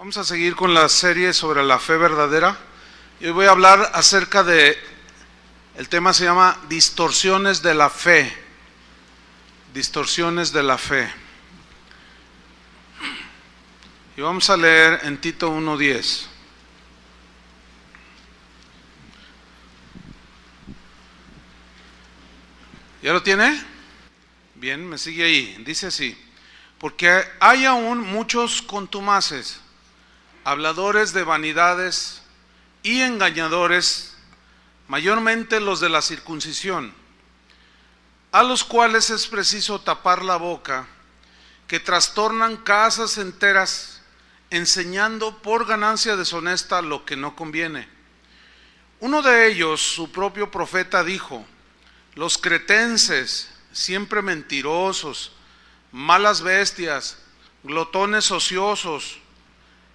Vamos a seguir con la serie sobre la fe verdadera. Y hoy voy a hablar acerca de, el tema se llama distorsiones de la fe. Distorsiones de la fe. Y vamos a leer en Tito 1:10. ¿Ya lo tiene? Bien, me sigue ahí. Dice así: porque hay aún muchos contumaces, habladores de vanidades y engañadores, mayormente los de la circuncisión, a los cuales es preciso tapar la boca, que trastornan casas enteras, enseñando por ganancia deshonesta lo que no conviene. Uno de ellos, su propio profeta, dijo: los cretenses, siempre mentirosos, malas bestias, glotones ociosos.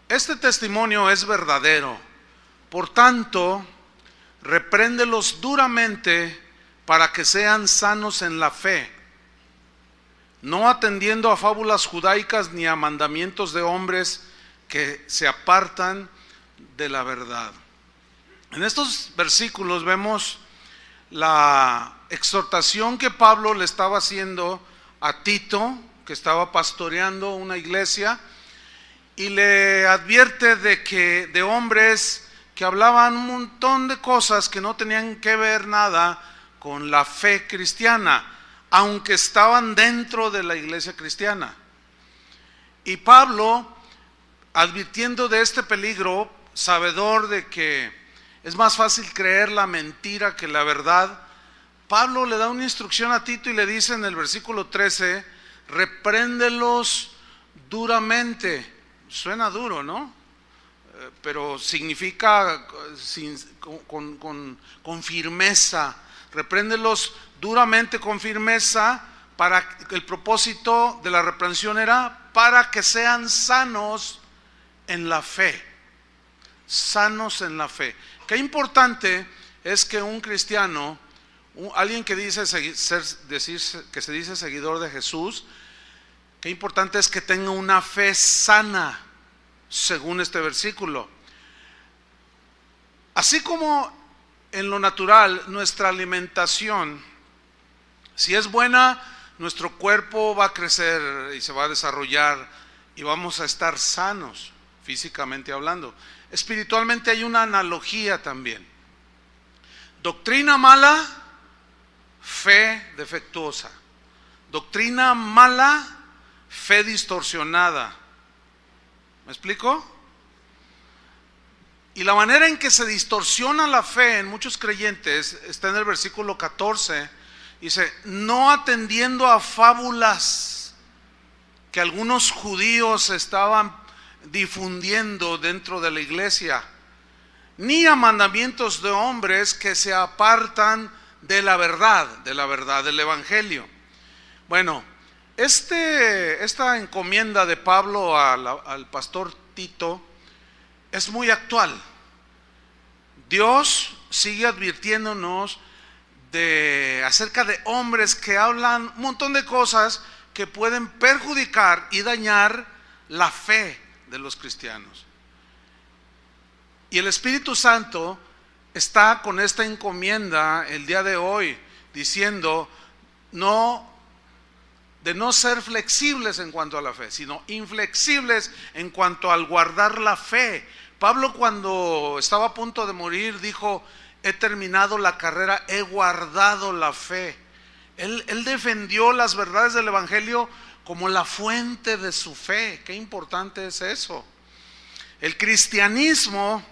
Este testimonio es verdadero. Por tanto, repréndelos duramente para que sean sanos en la fe, no atendiendo a fábulas judaicas ni a mandamientos de hombres que se apartan de la verdad. En estos versículos vemos la exhortación que Pablo le estaba haciendo a Tito, que estaba pastoreando una iglesia, y le advierte de hombres que hablaban un montón de cosas que no tenían que ver nada con la fe cristiana, aunque estaban dentro de la iglesia cristiana. Y Pablo, advirtiendo de este peligro, sabedor de que es más fácil creer la mentira que la verdad, Pablo le da una instrucción a Tito y le dice en el versículo 13: repréndelos duramente. Suena duro, ¿no? Pero significa con firmeza. Repréndelos duramente, con firmeza. Para el propósito de la reprensión era para que sean sanos en la fe. Sanos en la fe. Qué importante es que un cristiano, alguien que dice que se dice seguidor de Jesús, qué importante es que tenga una fe sana, según este versículo. Así como en lo natural, nuestra alimentación, si es buena, nuestro cuerpo va a crecer y se va a desarrollar y vamos a estar sanos, físicamente hablando. Espiritualmente hay una analogía también. Doctrina mala, fe defectuosa. Doctrina mala, fe distorsionada. ¿Me explico? Y la manera en que se distorsiona la fe en muchos creyentes está en el versículo 14. Dice: no atendiendo a fábulas que algunos judíos estaban difundiendo dentro de la iglesia, ni a mandamientos de hombres que se apartan de la verdad del evangelio. Bueno, esta encomienda de Pablo al pastor Tito es muy actual. Dios sigue advirtiéndonos acerca de hombres que hablan un montón de cosas que pueden perjudicar y dañar la fe de los cristianos. Y el Espíritu Santo está con esta encomienda el día de hoy, diciendo de no ser flexibles en cuanto a la fe, sino inflexibles en cuanto al guardar la fe. Pablo, cuando estaba a punto de morir, dijo: he terminado la carrera, he guardado la fe. Él defendió las verdades del evangelio como la fuente de su fe. Qué importante es eso. El cristianismo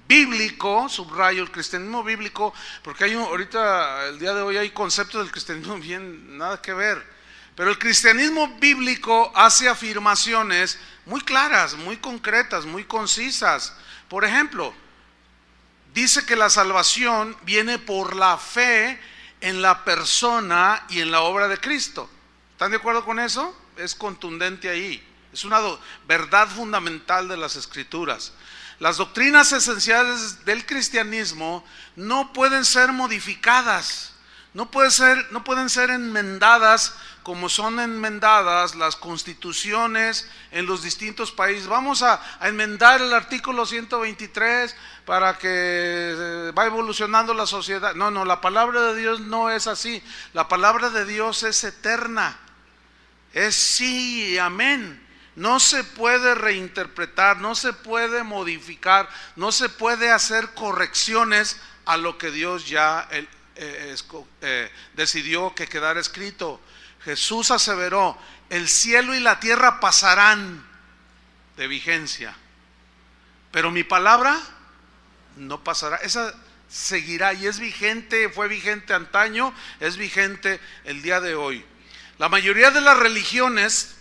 bíblico, subrayo el cristianismo bíblico, porque ahorita, el día de hoy, hay conceptos del cristianismo bien nada que ver. Pero el cristianismo bíblico hace afirmaciones muy claras, muy concretas, muy concisas. Por ejemplo, dice que la salvación viene por la fe en la persona y en la obra de Cristo. ¿Están de acuerdo con eso? Es contundente ahí. Es una verdad fundamental de las Escrituras. Las doctrinas esenciales del cristianismo no pueden ser modificadas, no pueden ser enmendadas como son enmendadas las constituciones en los distintos países. Vamos a enmendar el artículo 123 para que va evolucionando la sociedad. No, la palabra de Dios no es así. La palabra de Dios es eterna. Es sí y amén. No se puede reinterpretar, no se puede modificar, no se puede hacer correcciones a lo que Dios ya decidió que quedara escrito. Jesús aseveró: el cielo y la tierra pasarán de vigencia, pero mi palabra no pasará. Esa seguirá y es vigente, fue vigente antaño, es vigente el día de hoy. La mayoría de las religiones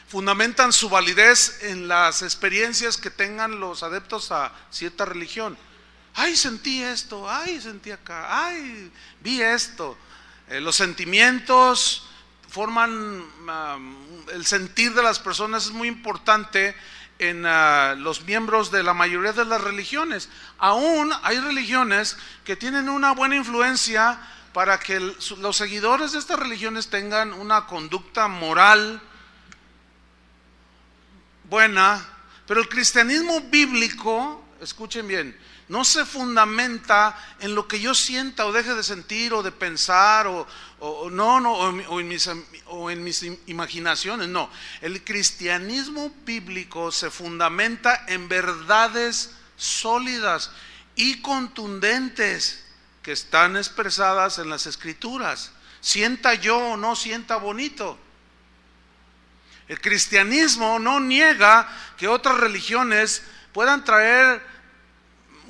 fundamentan su validez en las experiencias que tengan los adeptos a cierta religión. Ay, sentí esto, ay, sentí acá, ay, vi esto. Los sentimientos forman el sentir de las personas, es muy importante en los miembros de la mayoría de las religiones. Aún hay religiones que tienen una buena influencia para que los seguidores de estas religiones tengan una conducta moral buena, pero el cristianismo bíblico, escuchen bien, no se fundamenta en lo que yo sienta o deje de sentir o de pensar o en mis imaginaciones. No, el cristianismo bíblico se fundamenta en verdades sólidas y contundentes que están expresadas en las Escrituras. Sienta yo o no sienta bonito. El cristianismo no niega que otras religiones puedan traer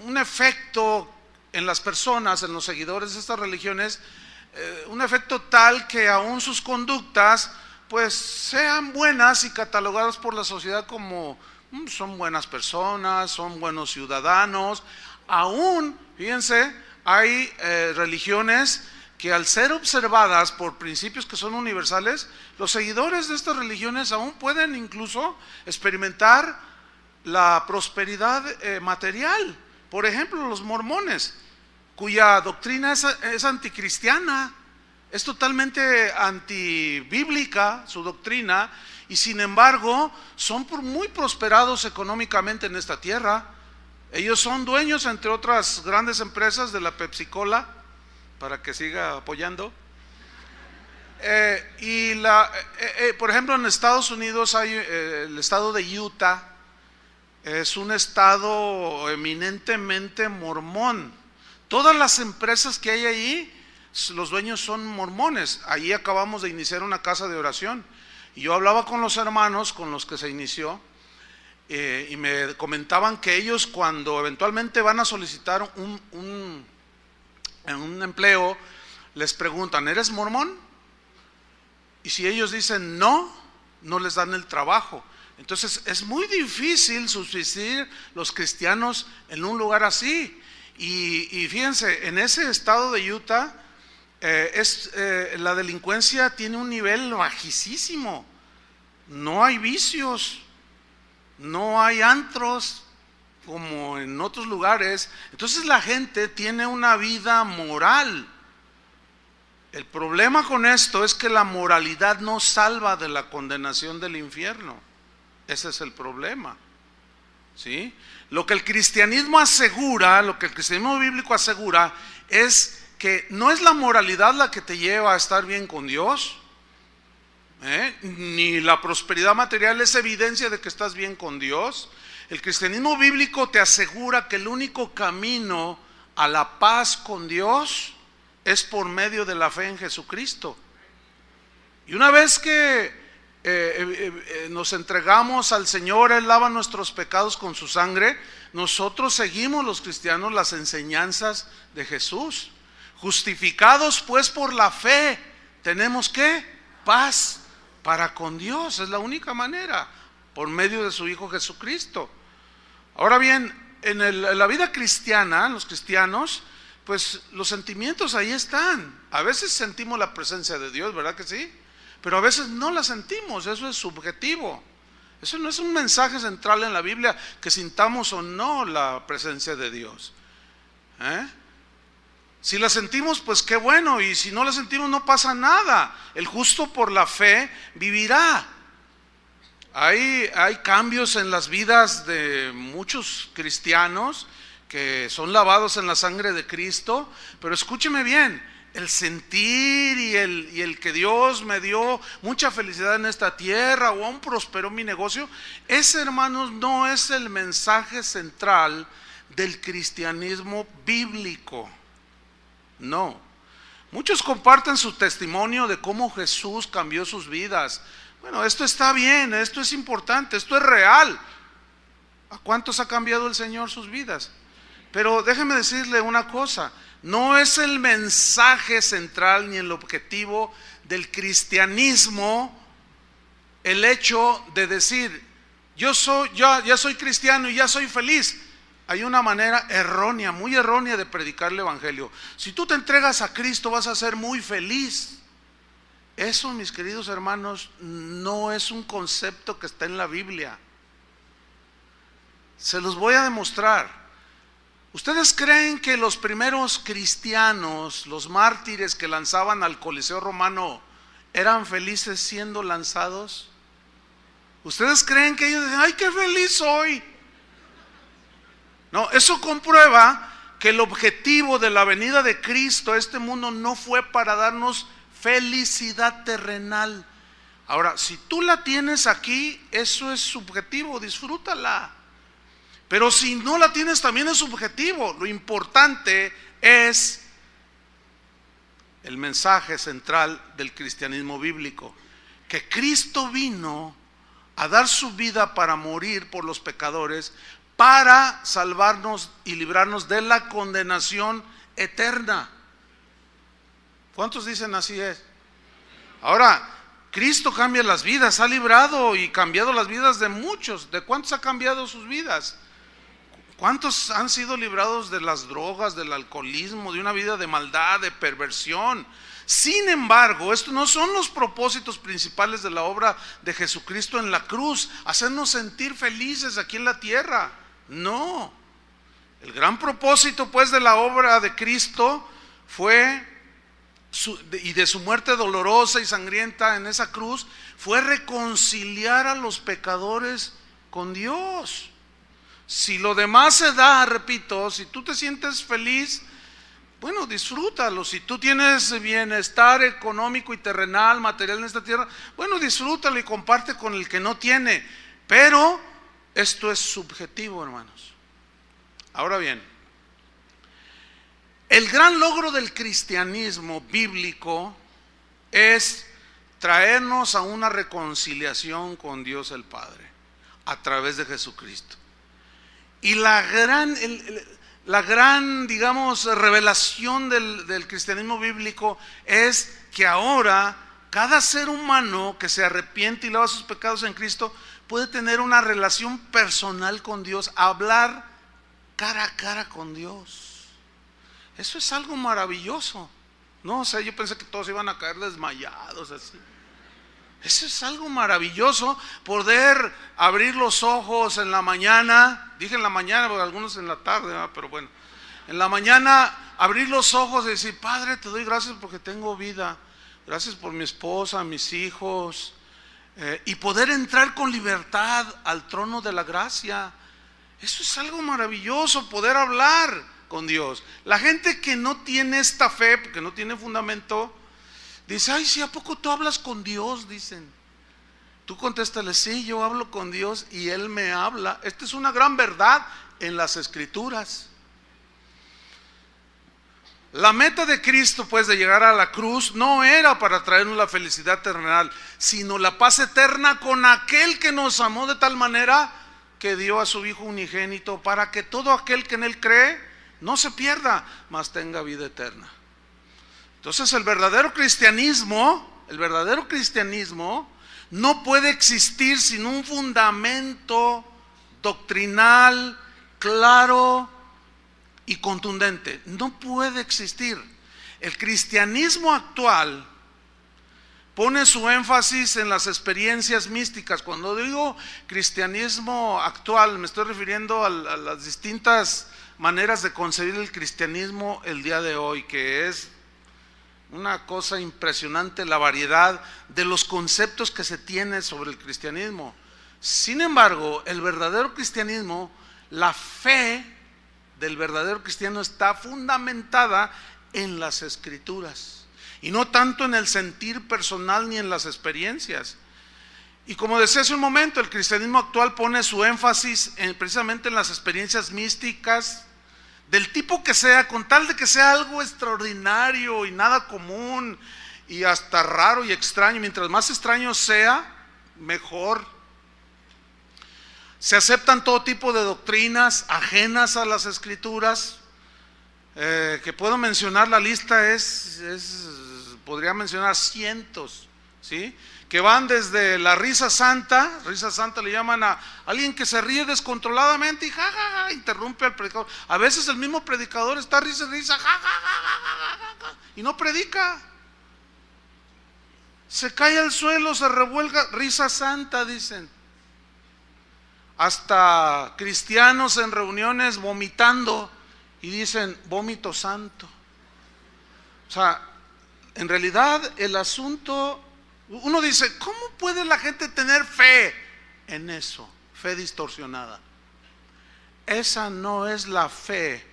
un efecto en las personas, en los seguidores de estas religiones, un efecto tal que aún sus conductas pues sean buenas y catalogadas por la sociedad como son buenas personas, son buenos ciudadanos. Aún, fíjense, hay religiones que al ser observadas por principios que son universales, los seguidores de estas religiones aún pueden incluso experimentar la prosperidad material. Por ejemplo, los mormones, cuya doctrina es anticristiana, es totalmente antibíblica su doctrina, y sin embargo son muy prosperados económicamente en esta tierra. Ellos son dueños, entre otras grandes empresas, de la Pepsi-Cola, para que siga apoyando. Por ejemplo, en Estados Unidos hay el estado de Utah. Es un estado eminentemente mormón. Todas las empresas que hay ahí, los dueños son mormones. Allí acabamos de iniciar una casa de oración. Y yo hablaba con los hermanos con los que se inició, y me comentaban que ellos, cuando eventualmente van a solicitar un empleo, les preguntan: ¿eres mormón? Y si ellos dicen no, no les dan el trabajo. Entonces es muy difícil subsistir los cristianos en un lugar así. Y fíjense, en ese estado de Utah la delincuencia tiene un nivel bajísimo. No hay vicios, no hay antros como en otros lugares. Entonces la gente tiene una vida moral. El problema con esto es que la moralidad no salva de la condenación del infierno. Ese es el problema, ¿sí? Lo que el cristianismo asegura, lo que el cristianismo bíblico asegura, es que no es la moralidad la que te lleva a estar bien con Dios, ni la prosperidad material es evidencia de que estás bien con Dios. El cristianismo bíblico te asegura que el único camino a la paz con Dios es por medio de la fe en Jesucristo. Y una vez que nos entregamos al Señor, Él lava nuestros pecados con su sangre, nosotros seguimos, los cristianos, las enseñanzas de Jesús. Justificados pues por la fe, tenemos ¿qué? Paz para con Dios. Es la única manera, por medio de su Hijo Jesucristo. Ahora bien, en la vida cristiana, los cristianos, pues los sentimientos ahí están. A veces sentimos la presencia de Dios, ¿verdad que sí? Pero a veces no la sentimos, eso es subjetivo. Eso no es un mensaje central en la Biblia, que sintamos o no la presencia de Dios. Si la sentimos, pues qué bueno, y si no la sentimos, no pasa nada. El justo por la fe vivirá. Hay cambios en las vidas de muchos cristianos que son lavados en la sangre de Cristo, pero escúcheme bien, el sentir y el que Dios me dio mucha felicidad en esta tierra o aún prosperó mi negocio, ese, hermanos, no es el mensaje central del cristianismo bíblico. No. Muchos comparten su testimonio de cómo Jesús cambió sus vidas. Bueno, esto está bien, esto es importante, esto es real. ¿A cuántos ha cambiado el Señor sus vidas? Pero déjeme decirle una cosa, no es el mensaje central ni el objetivo del cristianismo el hecho de decir, ya soy cristiano y ya soy feliz. Hay una manera errónea, muy errónea de predicar el evangelio. Si tú te entregas a Cristo vas a ser muy feliz. Eso, mis queridos hermanos, no es un concepto que está en la Biblia. Se los voy a demostrar. ¿Ustedes creen que los primeros cristianos, los mártires que lanzaban al Coliseo romano, eran felices siendo lanzados? ¿Ustedes creen que ellos dicen, ay, qué feliz soy? No, eso comprueba que el objetivo de la venida de Cristo a este mundo no fue para darnos felicidad terrenal. Ahora, si tú la tienes aquí, eso es subjetivo, disfrútala. Pero si no la tienes, también es subjetivo. Lo importante es el mensaje central del cristianismo bíblico, que Cristo vino a dar su vida para morir por los pecadores, para salvarnos y librarnos de la condenación eterna. ¿Cuántos dicen así es? Ahora, Cristo cambia las vidas, ha librado y cambiado las vidas de muchos. ¿De cuántos ha cambiado sus vidas? ¿Cuántos han sido librados de las drogas, del alcoholismo, de una vida de maldad, de perversión? Sin embargo, estos no son los propósitos principales de la obra de Jesucristo en la cruz, hacernos sentir felices aquí en la tierra. No. El gran propósito, pues, de la obra de Cristo fue, y de su muerte dolorosa y sangrienta en esa cruz, fue reconciliar a los pecadores con Dios. Si lo demás se da, repito, si tú te sientes feliz, bueno, disfrútalo. Si tú tienes bienestar económico y terrenal, material en esta tierra, bueno, disfrútalo y comparte con el que no tiene. Pero esto es subjetivo, hermanos. Ahora bien, el gran logro del cristianismo bíblico es traernos a una reconciliación con Dios el Padre a través de Jesucristo. Y la gran, digamos, revelación del cristianismo bíblico es que ahora cada ser humano que se arrepiente y lava sus pecados en Cristo puede tener una relación personal con Dios, hablar cara a cara con Dios. Eso es algo maravilloso. No, o sea, yo pensé que todos iban a caer desmayados así. Eso es algo maravilloso, poder abrir los ojos en la mañana. Dije en la mañana, porque algunos en la tarde, ¿verdad? Pero bueno, en la mañana abrir los ojos y decir, Padre, te doy gracias porque tengo vida, gracias por mi esposa, mis hijos, y poder entrar con libertad al trono de la gracia. Eso es algo maravilloso, poder hablar con Dios. La gente que no tiene esta fe, porque no tiene fundamento, dice, ay, si ¿a poco tú hablas con Dios? Dicen. Tú contéstale, sí, yo hablo con Dios y Él me habla. Esta es una gran verdad en las Escrituras. La meta de Cristo, pues, de llegar a la cruz no era para traernos la felicidad terrenal, sino la paz eterna con aquel que nos amó de tal manera que dio a su Hijo unigénito, para que todo aquel que en Él cree no se pierda, mas tenga vida eterna. Entonces el verdadero cristianismo no puede existir sin un fundamento doctrinal claro y contundente. No puede existir. El cristianismo actual pone su énfasis en las experiencias místicas. Cuando digo cristianismo actual, me estoy refiriendo a las distintas maneras de concebir el cristianismo el día de hoy, que es una cosa impresionante la variedad de los conceptos que se tiene sobre el cristianismo. Sin embargo, el verdadero cristianismo, la fe del verdadero cristiano está fundamentada en las Escrituras y no tanto en el sentir personal ni en las experiencias. Y como decía hace un momento, el cristianismo actual pone su énfasis precisamente en las experiencias místicas, del tipo que sea, con tal de que sea algo extraordinario y nada común y hasta raro y extraño. Mientras más extraño sea, mejor. Se aceptan todo tipo de doctrinas ajenas a las Escrituras, que puedo mencionar, la lista podría mencionar cientos, ¿sí? Que van desde la risa santa le llaman a alguien que se ríe descontroladamente y jajaja, interrumpe al predicador. A veces el mismo predicador está risa, y no predica. Se cae al suelo, se revuelga, risa santa, dicen. Hasta cristianos en reuniones vomitando y dicen vómito santo. O sea, en realidad el asunto, uno dice, ¿cómo puede la gente tener fe en eso? Fe distorsionada. Esa no es la fe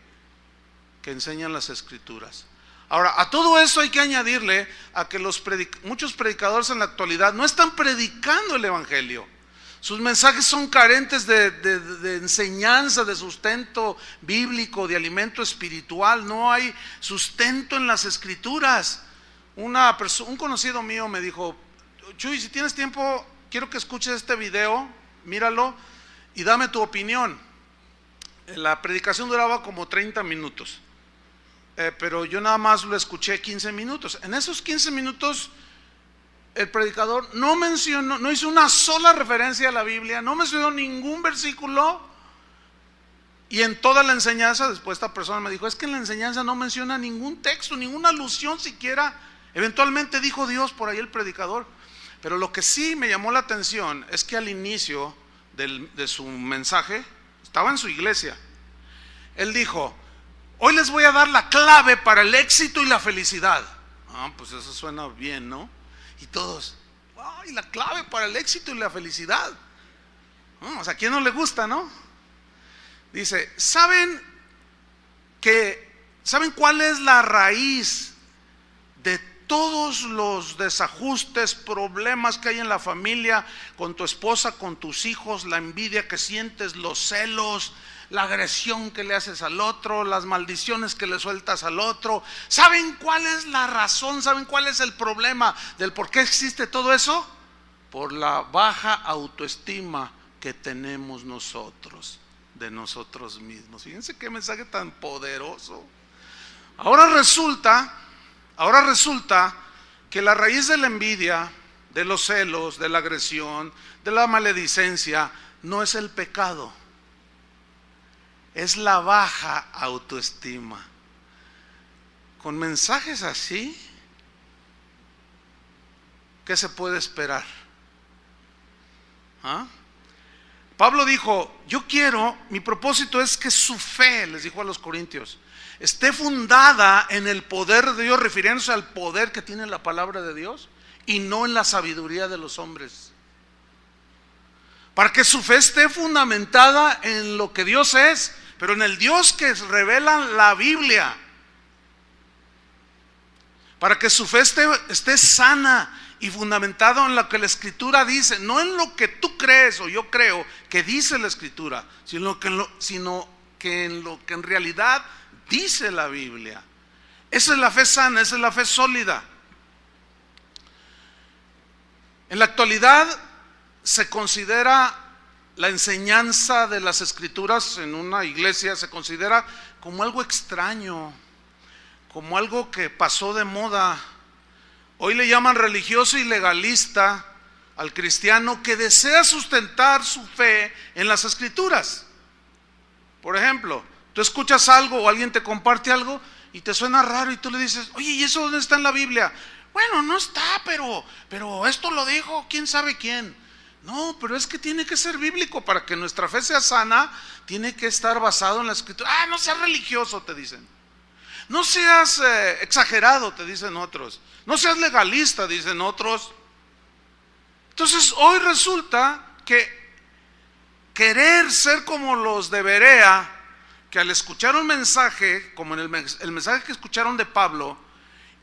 que enseñan las Escrituras. Ahora, a todo eso hay que añadirle a que muchos predicadores en la actualidad no están predicando el Evangelio. Sus mensajes son carentes de enseñanza, de sustento bíblico, de alimento espiritual. No hay sustento en las Escrituras. Un conocido mío me dijo, Chuy, si tienes tiempo, quiero que escuches este video, míralo y dame tu opinión. La predicación duraba como 30 minutos, pero yo nada más lo escuché 15 minutos. En esos 15 minutos el predicador no hizo una sola referencia a la Biblia, no mencionó ningún versículo, y en toda la enseñanza, después esta persona me dijo, es que en la enseñanza no menciona ningún texto, ninguna alusión siquiera. Eventualmente dijo Dios por ahí el predicador, pero lo que sí me llamó la atención es que al inicio de su mensaje, estaba en su iglesia, él dijo, hoy les voy a dar la clave para el éxito y la felicidad. Pues eso suena bien, ¿no? Y todos, ¡ay, la clave para el éxito y la felicidad! O sea, ¿a quién no le gusta, no? Dice, ¿saben cuál es la raíz de todos los desajustes, problemas que hay en la familia, con tu esposa, con tus hijos, la envidia que sientes, los celos, la agresión que le haces al otro, las maldiciones que le sueltas al otro? ¿Saben cuál es la razón? ¿Saben cuál es el problema del por qué existe todo eso? Por la baja autoestima que tenemos nosotros de nosotros mismos. Fíjense qué mensaje tan poderoso. Ahora resulta que la raíz de la envidia, de los celos, de la agresión, de la maledicencia, no es el pecado, es la baja autoestima. Con mensajes así, ¿qué se puede esperar? Pablo dijo, mi propósito es que su fe, les dijo a los corintios, esté fundada en el poder de Dios, refiriéndose al poder que tiene la palabra de Dios y no en la sabiduría de los hombres. Para que su fe esté fundamentada en lo que Dios es, pero en el Dios que revela la Biblia. Para que su fe esté sana y fundamentado en lo que la Escritura dice, no en lo que tú crees o yo creo que dice la Escritura, sino que en lo que en realidad dice la Biblia. Esa es la fe sana, esa es la fe sólida. En la actualidad se considera la enseñanza de las Escrituras en una iglesia, se considera como algo extraño, como algo que pasó de moda. Hoy le llaman religioso y legalista al cristiano que desea sustentar su fe en las Escrituras. Por ejemplo, tú escuchas algo o alguien te comparte algo y te suena raro y tú le dices, oye, ¿y eso dónde está en la Biblia? Bueno, no está, pero esto lo dijo quién sabe quién. No, pero es que tiene que ser bíblico para que nuestra fe sea sana. Tiene que estar basado en la escritura. No seas religioso, te dicen. No seas exagerado, te dicen otros. No seas legalista, dicen otros. Entonces hoy resulta que querer ser como los de Berea, que al escuchar un mensaje, como en el mensaje que escucharon de Pablo,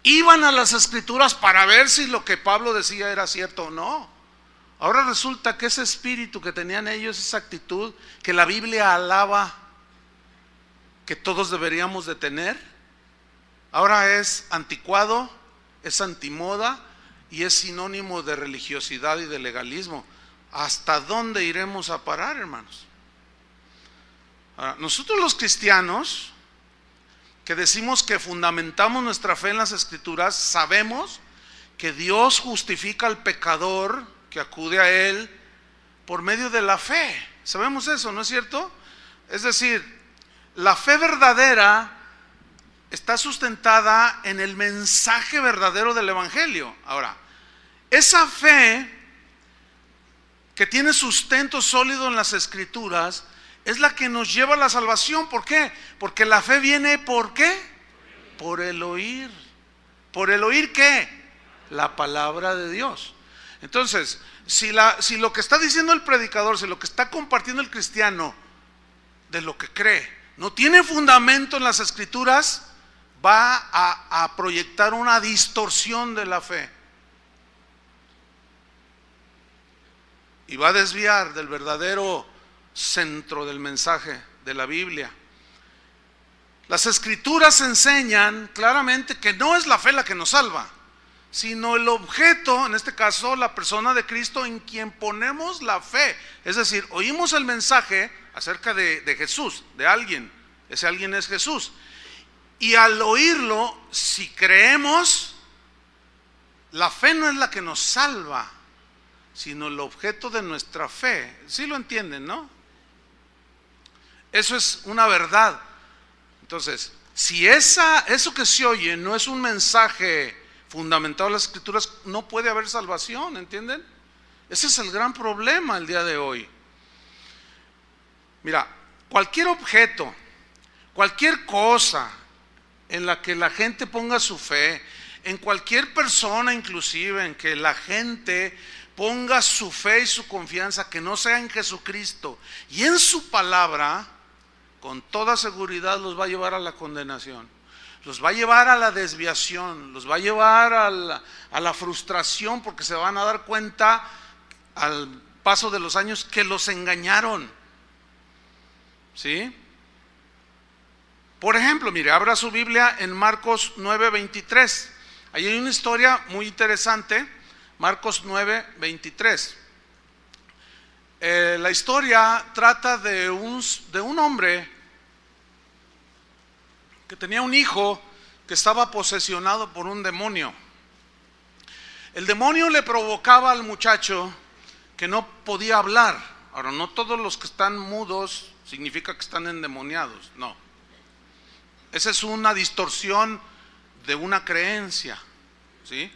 iban a las escrituras para ver si lo que Pablo decía era cierto o no. Ahora resulta que ese espíritu que tenían ellos, esa actitud que la Biblia alaba, que todos deberíamos de tener, ahora es anticuado, es antimoda y es sinónimo de religiosidad y de legalismo. ¿Hasta dónde iremos a parar, hermanos? Ahora, nosotros los cristianos que decimos que fundamentamos nuestra fe en las escrituras, sabemos que Dios justifica al pecador que acude a Él por medio de la fe. Sabemos eso, ¿no es cierto? Es decir, la fe verdadera está sustentada en el mensaje verdadero del Evangelio. Ahora, esa fe que tiene sustento sólido en las escrituras es la que nos lleva a la salvación. ¿Por qué? Porque la fe viene, ¿por qué? Por el oír. ¿Por el oír qué? La palabra de Dios. Entonces, si lo que está diciendo el predicador, si lo que está compartiendo el cristiano de lo que cree, no tiene fundamento en las escrituras, va a proyectar una distorsión de la fe. Y va a desviar del verdadero centro del mensaje de la Biblia. Las escrituras enseñan claramente que no es la fe la que nos salva, sino el objeto, en este caso la persona de Cristo en quien ponemos la fe. Es decir, oímos el mensaje acerca de Jesús, de alguien, ese alguien es Jesús, y al oírlo, si creemos, la fe no es la que nos salva, sino el objeto de nuestra fe. ¿Sí lo entienden, no? Eso es una verdad. Entonces, si eso que se oye no es un mensaje fundamentado en las escrituras, no puede haber salvación, ¿entienden? Ese es el gran problema el día de hoy. Mira, cualquier objeto, cualquier cosa en la que la gente ponga su fe, en cualquier persona inclusive en que la gente ponga su fe y su confianza, que no sea en Jesucristo y en su palabra, con toda seguridad los va a llevar a la condenación, los va a llevar a la desviación, los va a llevar a la frustración, porque se van a dar cuenta al paso de los años que los engañaron. ¿Sí? Por ejemplo, mire, abra su Biblia en Marcos 9:23. Ahí hay una historia muy interesante, Marcos 9:23. La historia trata de un hombre que tenía un hijo que estaba posesionado por un demonio. El demonio le provocaba al muchacho que no podía hablar. Ahora, no todos los que están mudos significa que están endemoniados, no. Esa es una distorsión de una creencia, ¿sí?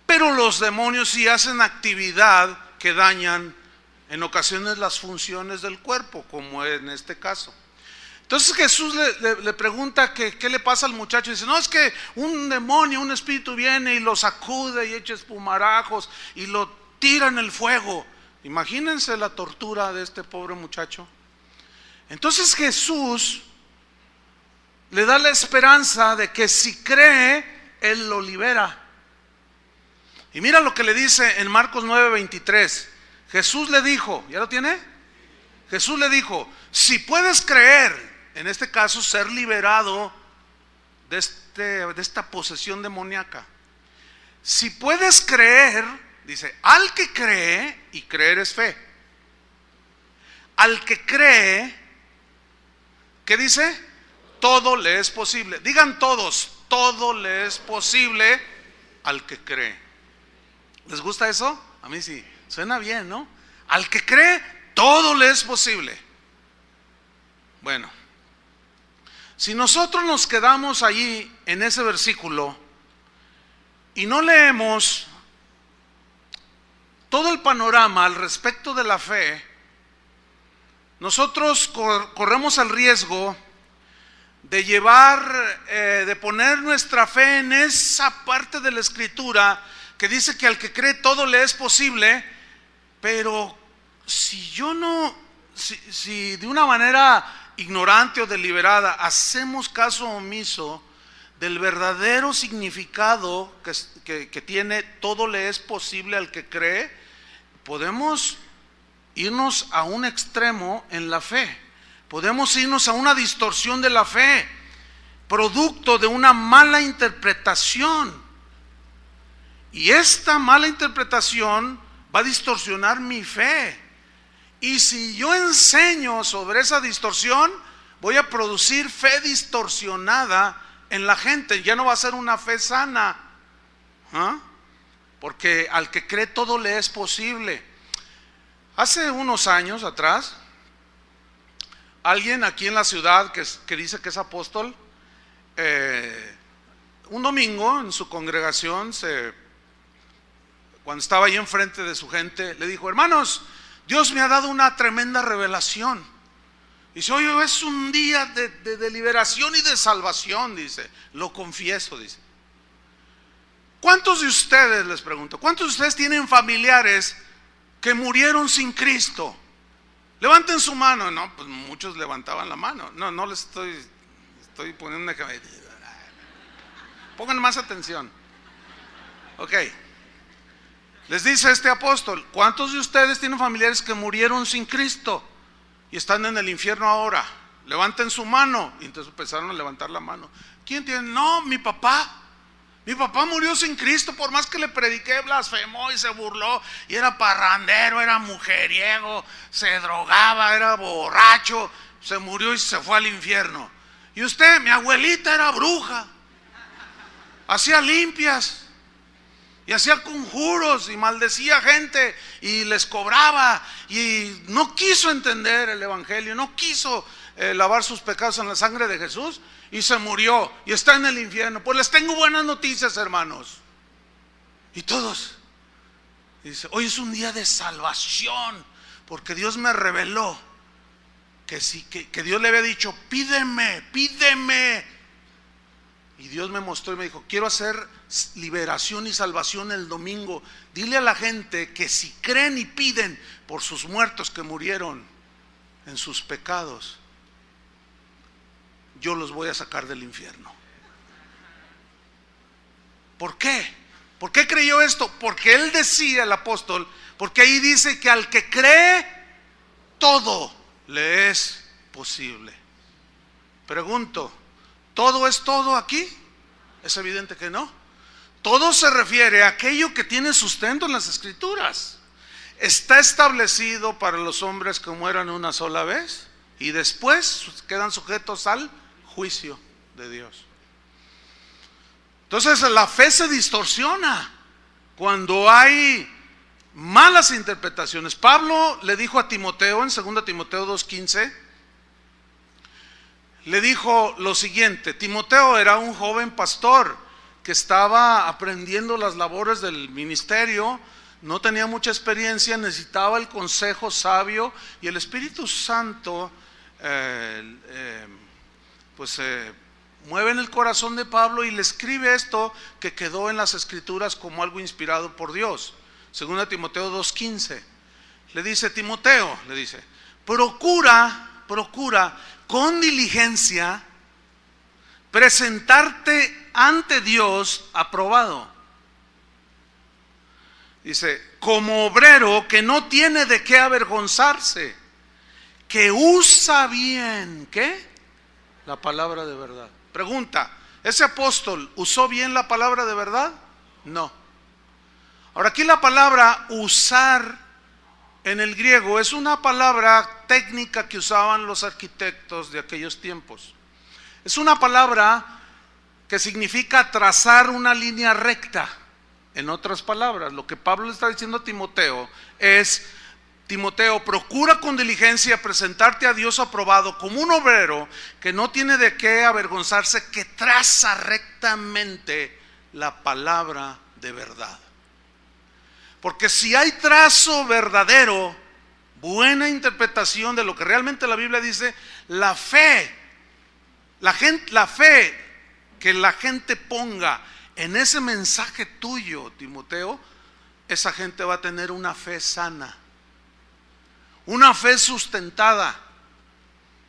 Pero los demonios sí hacen actividad que dañan en ocasiones las funciones del cuerpo, como en este caso. Entonces Jesús le pregunta qué le pasa al muchacho, y dice, no, es que un demonio, un espíritu viene y lo sacude y echa espumarajos y lo tira en el fuego. Imagínense la tortura de este pobre muchacho. Entonces Jesús le da la esperanza de que si cree, Él lo libera. Y mira lo que le dice en Marcos 9:23. Jesús le dijo, ¿ya lo tiene? Jesús le dijo, si puedes creer, en este caso ser liberado de esta posesión demoníaca, si puedes creer, dice, al que cree, y creer es fe, al que cree, ¿qué dice? Todo le es posible. Digan todos, todo le es posible al que cree. ¿Les gusta eso? A mí sí, suena bien, ¿no? Al que cree, todo le es posible. Bueno, si nosotros nos quedamos allí en ese versículo, y no leemos todo el panorama al respecto de la fe, nosotros corremos el riesgo de de poner nuestra fe en esa parte de la Escritura que dice que al que cree todo le es posible, pero si de una manera ignorante o deliberada hacemos caso omiso del verdadero significado que tiene todo le es posible al que cree, podemos irnos a un extremo en la fe, podemos irnos a una distorsión de la fe, producto de una mala interpretación, y esta mala interpretación va a distorsionar mi fe, y si yo enseño sobre esa distorsión, voy a producir fe distorsionada en la gente, ya no va a ser una fe sana, porque al que cree todo le es posible. Hace unos años atrás, alguien aquí en la ciudad que dice que es apóstol, un domingo en su congregación, cuando estaba ahí enfrente de su gente, le dijo: hermanos, Dios me ha dado una tremenda revelación. Dice: hoy es un día de liberación y de salvación, dice, lo confieso, dice. ¿Cuántos de ustedes, les pregunto, cuántos de ustedes tienen familiares que murieron sin Cristo? Levanten su mano. No, pues muchos levantaban la mano. No les estoy poniendo una... Pongan más atención. Ok. Les dice este apóstol: ¿cuántos de ustedes tienen familiares que murieron sin Cristo y están en el infierno ahora? Levanten su mano. Y entonces empezaron a levantar la mano. ¿Quién tiene? No, mi papá. Mi papá murió sin Cristo, por más que le prediqué, blasfemó y se burló, y era parrandero, era mujeriego, se drogaba, era borracho, se murió y se fue al infierno. Y usted, mi abuelita era bruja, hacía limpias y hacía conjuros y maldecía gente y les cobraba, y no quiso entender el evangelio, no quiso lavar sus pecados en la sangre de Jesús, y se murió y está en el infierno. Pues les tengo buenas noticias, hermanos. Y todos dice: hoy es un día de salvación, porque Dios me reveló que Dios le había dicho: pídeme. Y Dios me mostró y me dijo: quiero hacer liberación y salvación el domingo. Dile a la gente que si creen y piden por sus muertos que murieron en sus pecados, yo los voy a sacar del infierno. ¿Por qué? ¿Por qué creyó esto? Porque él decía, el apóstol, porque ahí dice que al que cree, todo le es posible. Pregunto, ¿todo es todo aquí? Es evidente que no. Todo se refiere a aquello que tiene sustento en las Escrituras. Está establecido para los hombres que mueran una sola vez y después quedan sujetos al juicio de Dios. Entonces la fe se distorsiona cuando hay malas interpretaciones. Pablo le dijo a Timoteo en 2 Timoteo 2:15, le dijo lo siguiente. Timoteo era un joven pastor que estaba aprendiendo las labores del ministerio, no tenía mucha experiencia, necesitaba el consejo sabio, y el Espíritu Santo mueve en el corazón de Pablo y le escribe esto que quedó en las Escrituras como algo inspirado por Dios. 2 Timoteo 2:15 le dice: Timoteo, le dice, procura con diligencia presentarte ante Dios aprobado. Dice: como obrero que no tiene de qué avergonzarse, que usa bien, ¿qué? La palabra de verdad. Pregunta: ¿ese apóstol usó bien la palabra de verdad? No. Ahora, aquí la palabra usar en el griego es una palabra técnica que usaban los arquitectos de aquellos tiempos. Es una palabra que significa trazar una línea recta. En otras palabras, lo que Pablo le está diciendo a Timoteo es: Timoteo, procura con diligencia presentarte a Dios aprobado como un obrero que no tiene de qué avergonzarse, que traza rectamente la palabra de verdad. Porque si hay trazo verdadero, buena interpretación de lo que realmente la Biblia dice, la fe que la gente ponga en ese mensaje tuyo, Timoteo, esa gente va a tener una fe sana, una fe sustentada.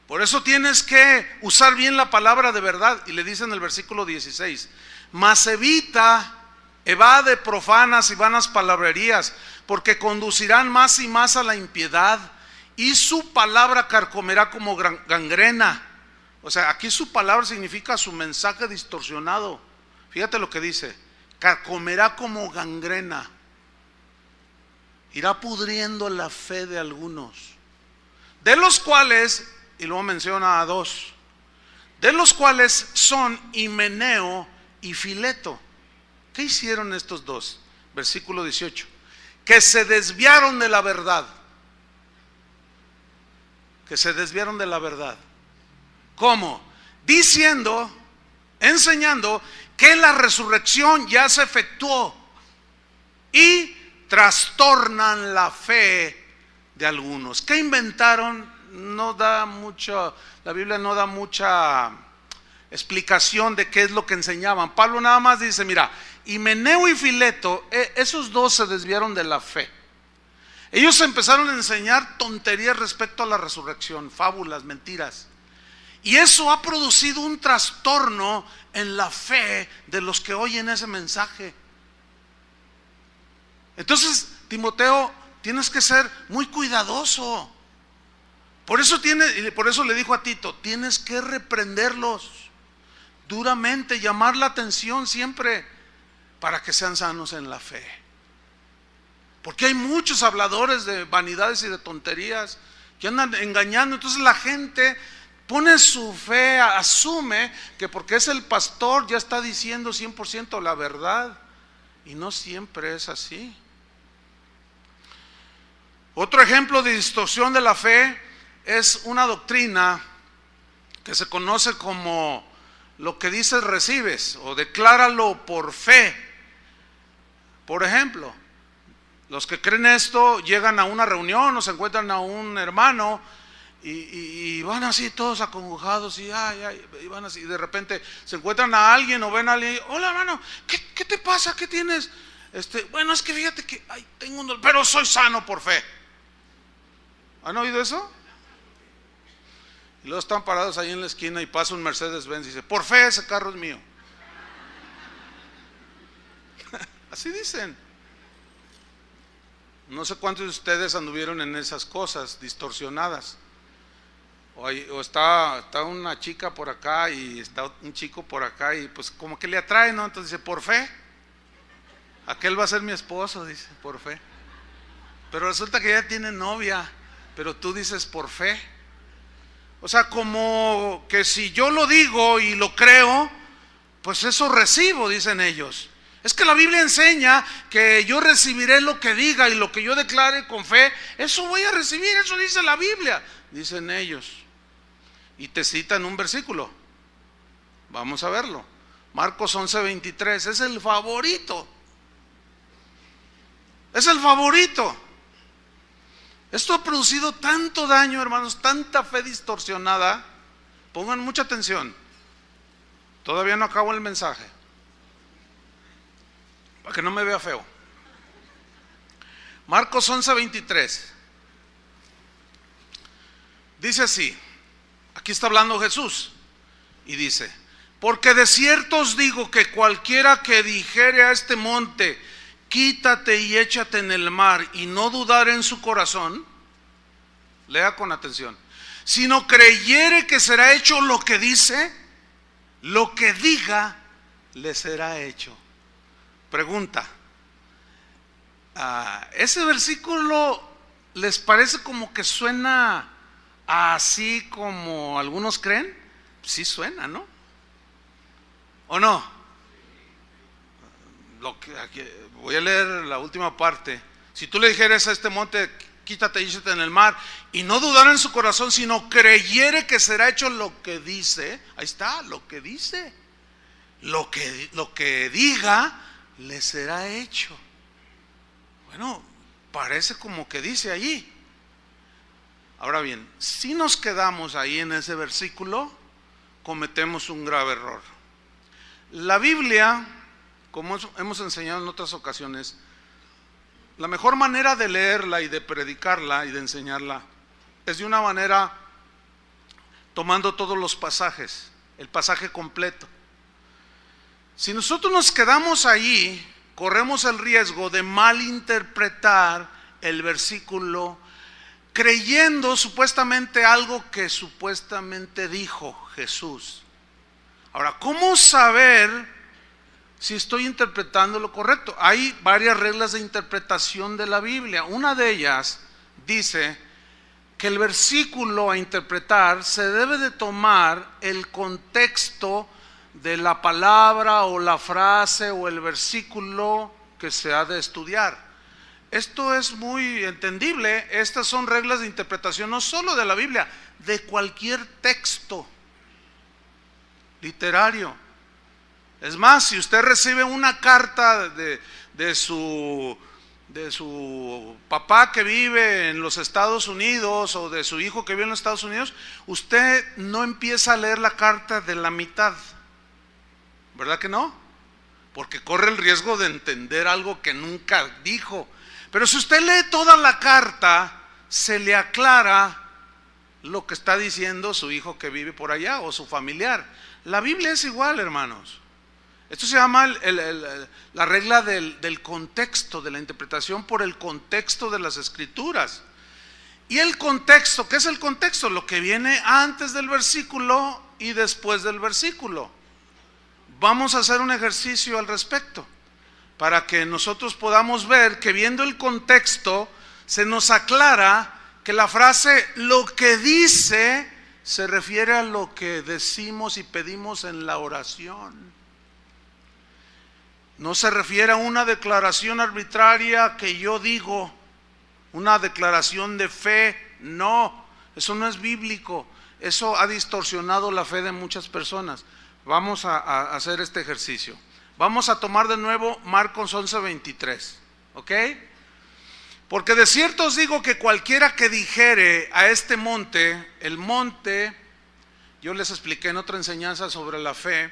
Por eso tienes que usar bien la palabra de verdad. Y le dice en el versículo 16: mas evade profanas y vanas palabrerías, porque conducirán más y más a la impiedad, y su palabra carcomerá como gangrena. O sea, aquí su palabra significa su mensaje distorsionado. Fíjate lo que dice: carcomerá como gangrena. Irá pudriendo la fe de algunos, de los cuales, y luego menciona a dos, de los cuales son Himeneo y Fileto. ¿Qué hicieron estos dos? Versículo 18: que se desviaron de la verdad. Que se desviaron de la verdad. ¿Cómo? Diciendo, enseñando que la resurrección ya se efectuó, y trastornan la fe de algunos. ¿Qué inventaron? No da mucho, la Biblia no da mucha explicación de qué es lo que enseñaban. Pablo nada más dice: mira, Himeneo y Fileto, esos dos se desviaron de la fe. Ellos empezaron a enseñar tonterías respecto a la resurrección, fábulas, mentiras. Y eso ha producido un trastorno en la fe de los que oyen ese mensaje. Entonces, Timoteo, tienes que ser muy cuidadoso. Por eso le dijo a Tito: tienes que reprenderlos duramente, llamar la atención siempre, para que sean sanos en la fe. Porque hay muchos habladores de vanidades y de tonterías que andan engañando. Entonces la gente pone su fe, asume que porque es el pastor ya está diciendo 100% la verdad, y no siempre es así. Otro ejemplo de distorsión de la fe es una doctrina que se conoce como lo que dices recibes, o decláralo por fe. Por ejemplo, los que creen esto llegan a una reunión o se encuentran a un hermano y van así todos acongojados y van así, y de repente se encuentran a alguien o ven a alguien: hola hermano, ¿qué te pasa? ¿Qué tienes? Bueno, es que fíjate que tengo un dolor, pero soy sano por fe. ¿Han oído eso? Y luego están parados ahí en la esquina y pasa un Mercedes-Benz y dice: por fe ese carro es mío. Así dicen. No sé cuántos de ustedes anduvieron en esas cosas distorsionadas. O está una chica por acá y está un chico por acá, y pues como que le atrae, ¿no? Entonces dice: por fe, aquel va a ser mi esposo, dice, por fe. Pero resulta que ya tiene novia, pero tú dices por fe. O sea, como que si yo lo digo y lo creo, pues eso recibo, dicen ellos. Es que la Biblia enseña que yo recibiré lo que diga, y lo que yo declare con fe, eso voy a recibir, eso dice la Biblia, dicen ellos. Y te citan un versículo. Vamos a verlo. Marcos 11:23, es el favorito. Es el favorito. Esto ha producido tanto daño, hermanos, tanta fe distorsionada. Pongan mucha atención. Todavía no acabo el mensaje, para que no me vea feo. Marcos 11:23 dice así. Aquí está hablando Jesús y dice: porque de cierto os digo que cualquiera que dijere a este monte: quítate y échate en el mar, y no dudar en su corazón, lea con atención, sino creyere que será hecho lo que dice, lo que diga le será hecho. Pregunta: ¿ese versículo les parece como que suena así como algunos creen? Sí suena, ¿no? ¿O no? Voy a leer la última parte. Si tú le dijeras a este monte: quítate y échate en el mar, y no dudara en su corazón, sino creyere que será hecho lo que dice. Ahí está, lo que dice. lo que diga le será hecho. Bueno, parece como que dice allí. Ahora bien, si nos quedamos ahí en ese versículo, cometemos un grave error. La Biblia, como hemos enseñado en otras ocasiones, la mejor manera de leerla y de predicarla y de enseñarla es de una manera tomando todos los pasajes, el pasaje completo. Si nosotros nos quedamos allí, corremos el riesgo de malinterpretar el versículo creyendo supuestamente algo que supuestamente dijo Jesús. Ahora, ¿cómo saber si estoy interpretando lo correcto? Hay varias reglas de interpretación de la Biblia. Una de ellas dice que el versículo a interpretar se debe de tomar el contexto de la palabra o la frase o el versículo que se ha de estudiar. Esto es muy entendible. Estas son reglas de interpretación no solo de la Biblia, de cualquier texto literario. Es más, si usted recibe una carta de su papá que vive en los Estados Unidos o de su hijo que vive en los Estados Unidos, usted no empieza a leer la carta de la mitad, ¿verdad que no? Porque corre el riesgo de entender algo que nunca dijo. Pero si usted lee toda la carta, se le aclara lo que está diciendo su hijo que vive por allá o su familiar. La Biblia es igual, hermanos. Esto se llama la regla del contexto, de la interpretación por el contexto de las Escrituras. Y el contexto, ¿qué es el contexto? Lo que viene antes del versículo y después del versículo. Vamos a hacer un ejercicio al respecto, para que nosotros podamos ver que viendo el contexto se nos aclara que la frase lo que dice se refiere a lo que decimos y pedimos en la oración. No se refiere a una declaración arbitraria que yo digo, una declaración de fe. No, eso no es bíblico. Eso ha distorsionado la fe de muchas personas. Vamos a hacer este ejercicio. Vamos a tomar de nuevo Marcos 11:23, ¿ok? Porque de cierto os digo que cualquiera que dijere a este monte, el monte, yo les expliqué en otra enseñanza sobre la fe,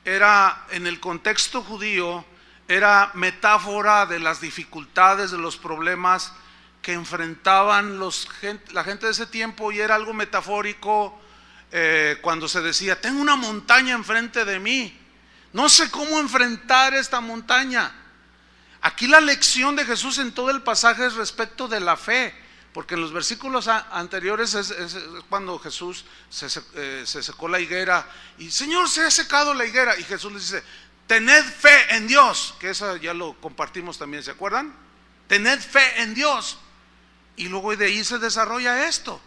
era en el contexto judío, era metáfora de las dificultades, de los problemas que enfrentaban la gente de ese tiempo, y era algo metafórico cuando se decía, tengo una montaña enfrente de mí, no sé cómo enfrentar esta montaña. Aquí la lección de Jesús en todo el pasaje es respecto de la fe, porque en los versículos anteriores es cuando Jesús se secó la higuera y Señor, se ha secado la higuera, y Jesús les dice, tened fe en Dios, que eso ya lo compartimos también, ¿se acuerdan? Tened fe en Dios, y luego de ahí se desarrolla esto.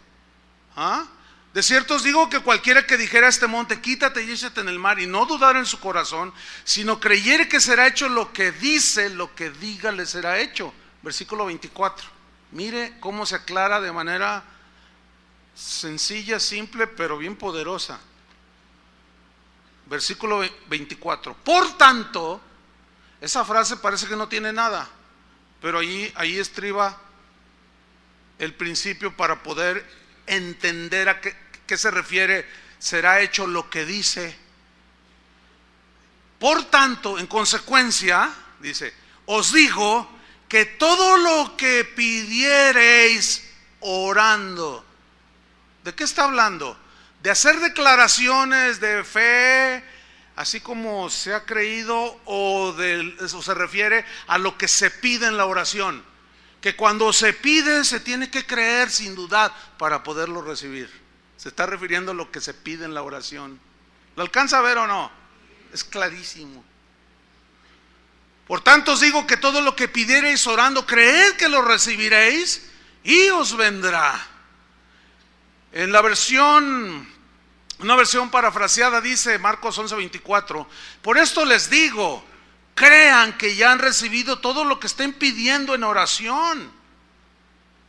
De cierto os digo que cualquiera que dijera a este monte, quítate y échate en el mar, y no dudar en su corazón, sino creyere que será hecho lo que dice, lo que diga le será hecho. Versículo 24. Mire cómo se aclara de manera sencilla, simple, pero bien poderosa. Versículo 24. Por tanto, esa frase parece que no tiene nada, pero ahí estriba el principio para poder entender a qué se refiere, será hecho lo que dice. Por tanto, en consecuencia, dice, os digo que todo lo que pidiereis orando. ¿De qué está hablando? De hacer declaraciones de fe, así como se ha creído, o se refiere a lo que se pide en la oración. Que cuando se pide se tiene que creer sin dudar para poderlo recibir. Se está refiriendo a lo que se pide en la oración. ¿Lo alcanza a ver o no? Es clarísimo. Por tanto os digo que todo lo que pidiereis orando, creed que lo recibiréis y os vendrá. En la una versión parafraseada dice Marcos 11:24, por esto les digo, crean que ya han recibido todo lo que estén pidiendo en oración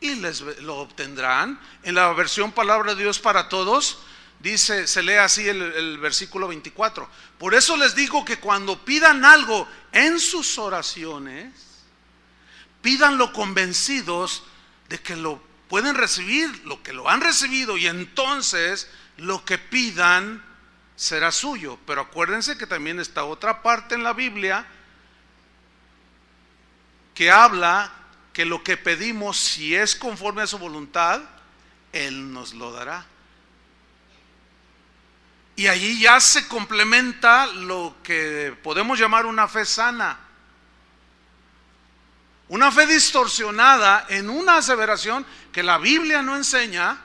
y lo obtendrán. En la versión Palabra de Dios para Todos dice, se lee así el versículo 24. Por eso les digo que cuando pidan algo en sus oraciones, pídanlo convencidos de que lo pueden recibir, lo que lo han recibido, y entonces lo que pidan será suyo. Pero acuérdense que también está otra parte en la Biblia que habla que lo que pedimos, si es conforme a su voluntad, Él nos lo dará. Y allí ya se complementa lo que podemos llamar una fe sana. Una fe distorsionada en una aseveración que la Biblia no enseña,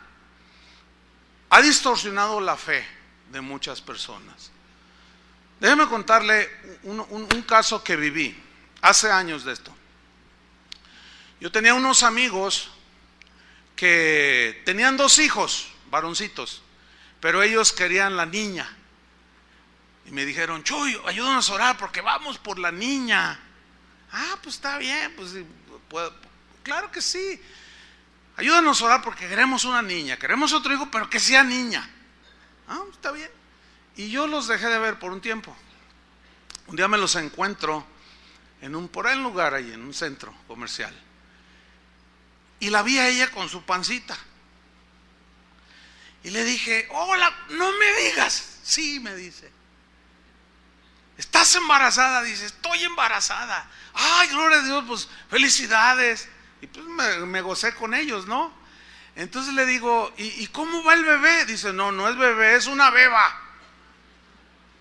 ha distorsionado la fe de muchas personas. Déjeme contarle un caso que viví hace años de esto. Yo tenía unos amigos que tenían 2 hijos, varoncitos, pero ellos querían la niña. Y me dijeron, Chuy, ayúdanos a orar porque vamos por la niña. Ah, pues está bien, pues claro que sí. Ayúdanos a orar porque queremos una niña, queremos otro hijo, pero que sea niña. Ah, está bien. Y yo los dejé de ver por un tiempo. Un día me los encuentro por ahí en un lugar ahí, en un centro comercial. Y la vi a ella con su pancita. Y le dije, hola, no me digas. Sí, me dice. ¿Estás embarazada? Dice, estoy embarazada. Ay, gloria a Dios, pues felicidades. Y pues me gocé con ellos, ¿no? Entonces le digo, ¿y cómo va el bebé? Dice, no es bebé, es una beba.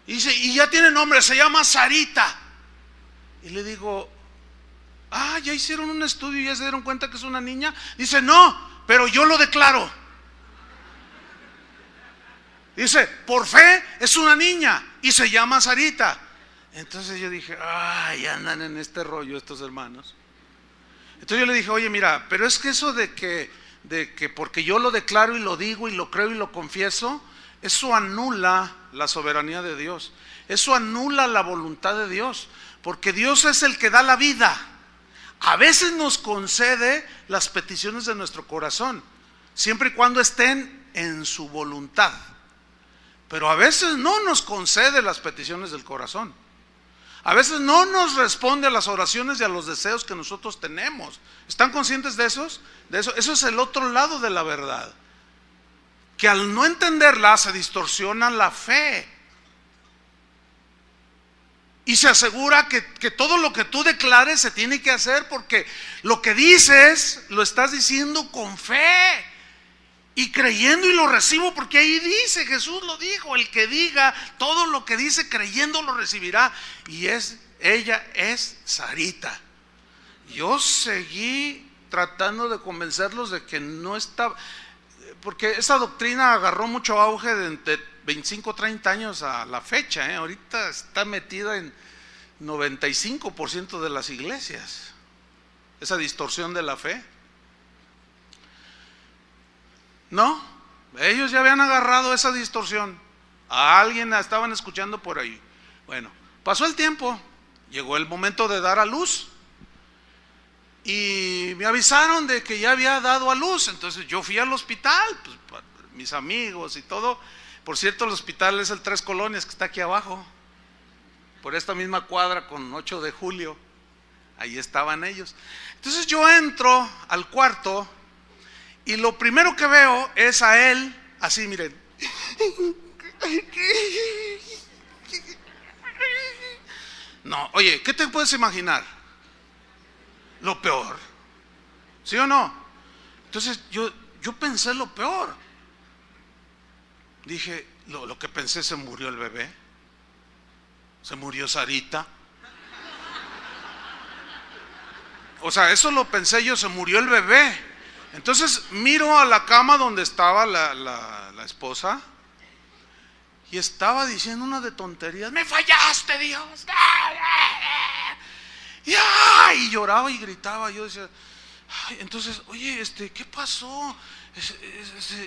Y dice, y ya tiene nombre, se llama Sarita. Y le digo, ya hicieron un estudio y ya se dieron cuenta que es una niña. Dice, no, pero yo lo declaro. Dice, por fe es una niña y se llama Sarita. Entonces yo dije, andan en este rollo estos hermanos. Entonces yo le dije, oye, mira, pero es que eso de que porque yo lo declaro y lo digo y lo creo y lo confieso, eso anula la soberanía de Dios. Eso anula la voluntad de Dios, porque Dios es el que da la vida. A veces nos concede las peticiones de nuestro corazón, siempre y cuando estén en su voluntad. Pero a veces no nos concede las peticiones del corazón. A veces no nos responde a las oraciones y a los deseos que nosotros tenemos. ¿Están conscientes de eso? Eso es el otro lado de la verdad. Que al no entenderla se distorsiona la fe. Y se asegura que todo lo que tú declares se tiene que hacer, porque lo que dices lo estás diciendo con fe y creyendo, y lo recibo porque ahí dice, Jesús lo dijo, el que diga todo lo que dice creyendo lo recibirá. Y ella es Sarita. Yo seguí tratando de convencerlos de que no estaba, porque esa doctrina agarró mucho auge de 25, 30 años a la fecha, ahorita está metida en 95% de las iglesias, esa distorsión de la fe. No, ellos ya habían agarrado esa distorsión. A alguien la estaban escuchando por ahí. Bueno, pasó el tiempo, llegó el momento de dar a luz y me avisaron de que ya había dado a luz. Entonces yo fui al hospital, pues, mis amigos y todo. Por cierto, el hospital es el 3 Colonias, que está aquí abajo, por esta misma cuadra con 8 de julio. Ahí estaban ellos. Entonces yo entro al cuarto y lo primero que veo es a él, así, miren. No, oye, ¿qué te puedes imaginar? Lo peor, ¿sí o no? Entonces yo pensé lo peor. Dije, lo que pensé, se murió el bebé, se murió Sarita. O sea, eso lo pensé yo, se murió el bebé. Entonces miro a la cama donde estaba la esposa y estaba diciendo una de tonterías. Me fallaste, Dios. Y lloraba y gritaba. Yo decía, entonces, oye, ¿qué pasó?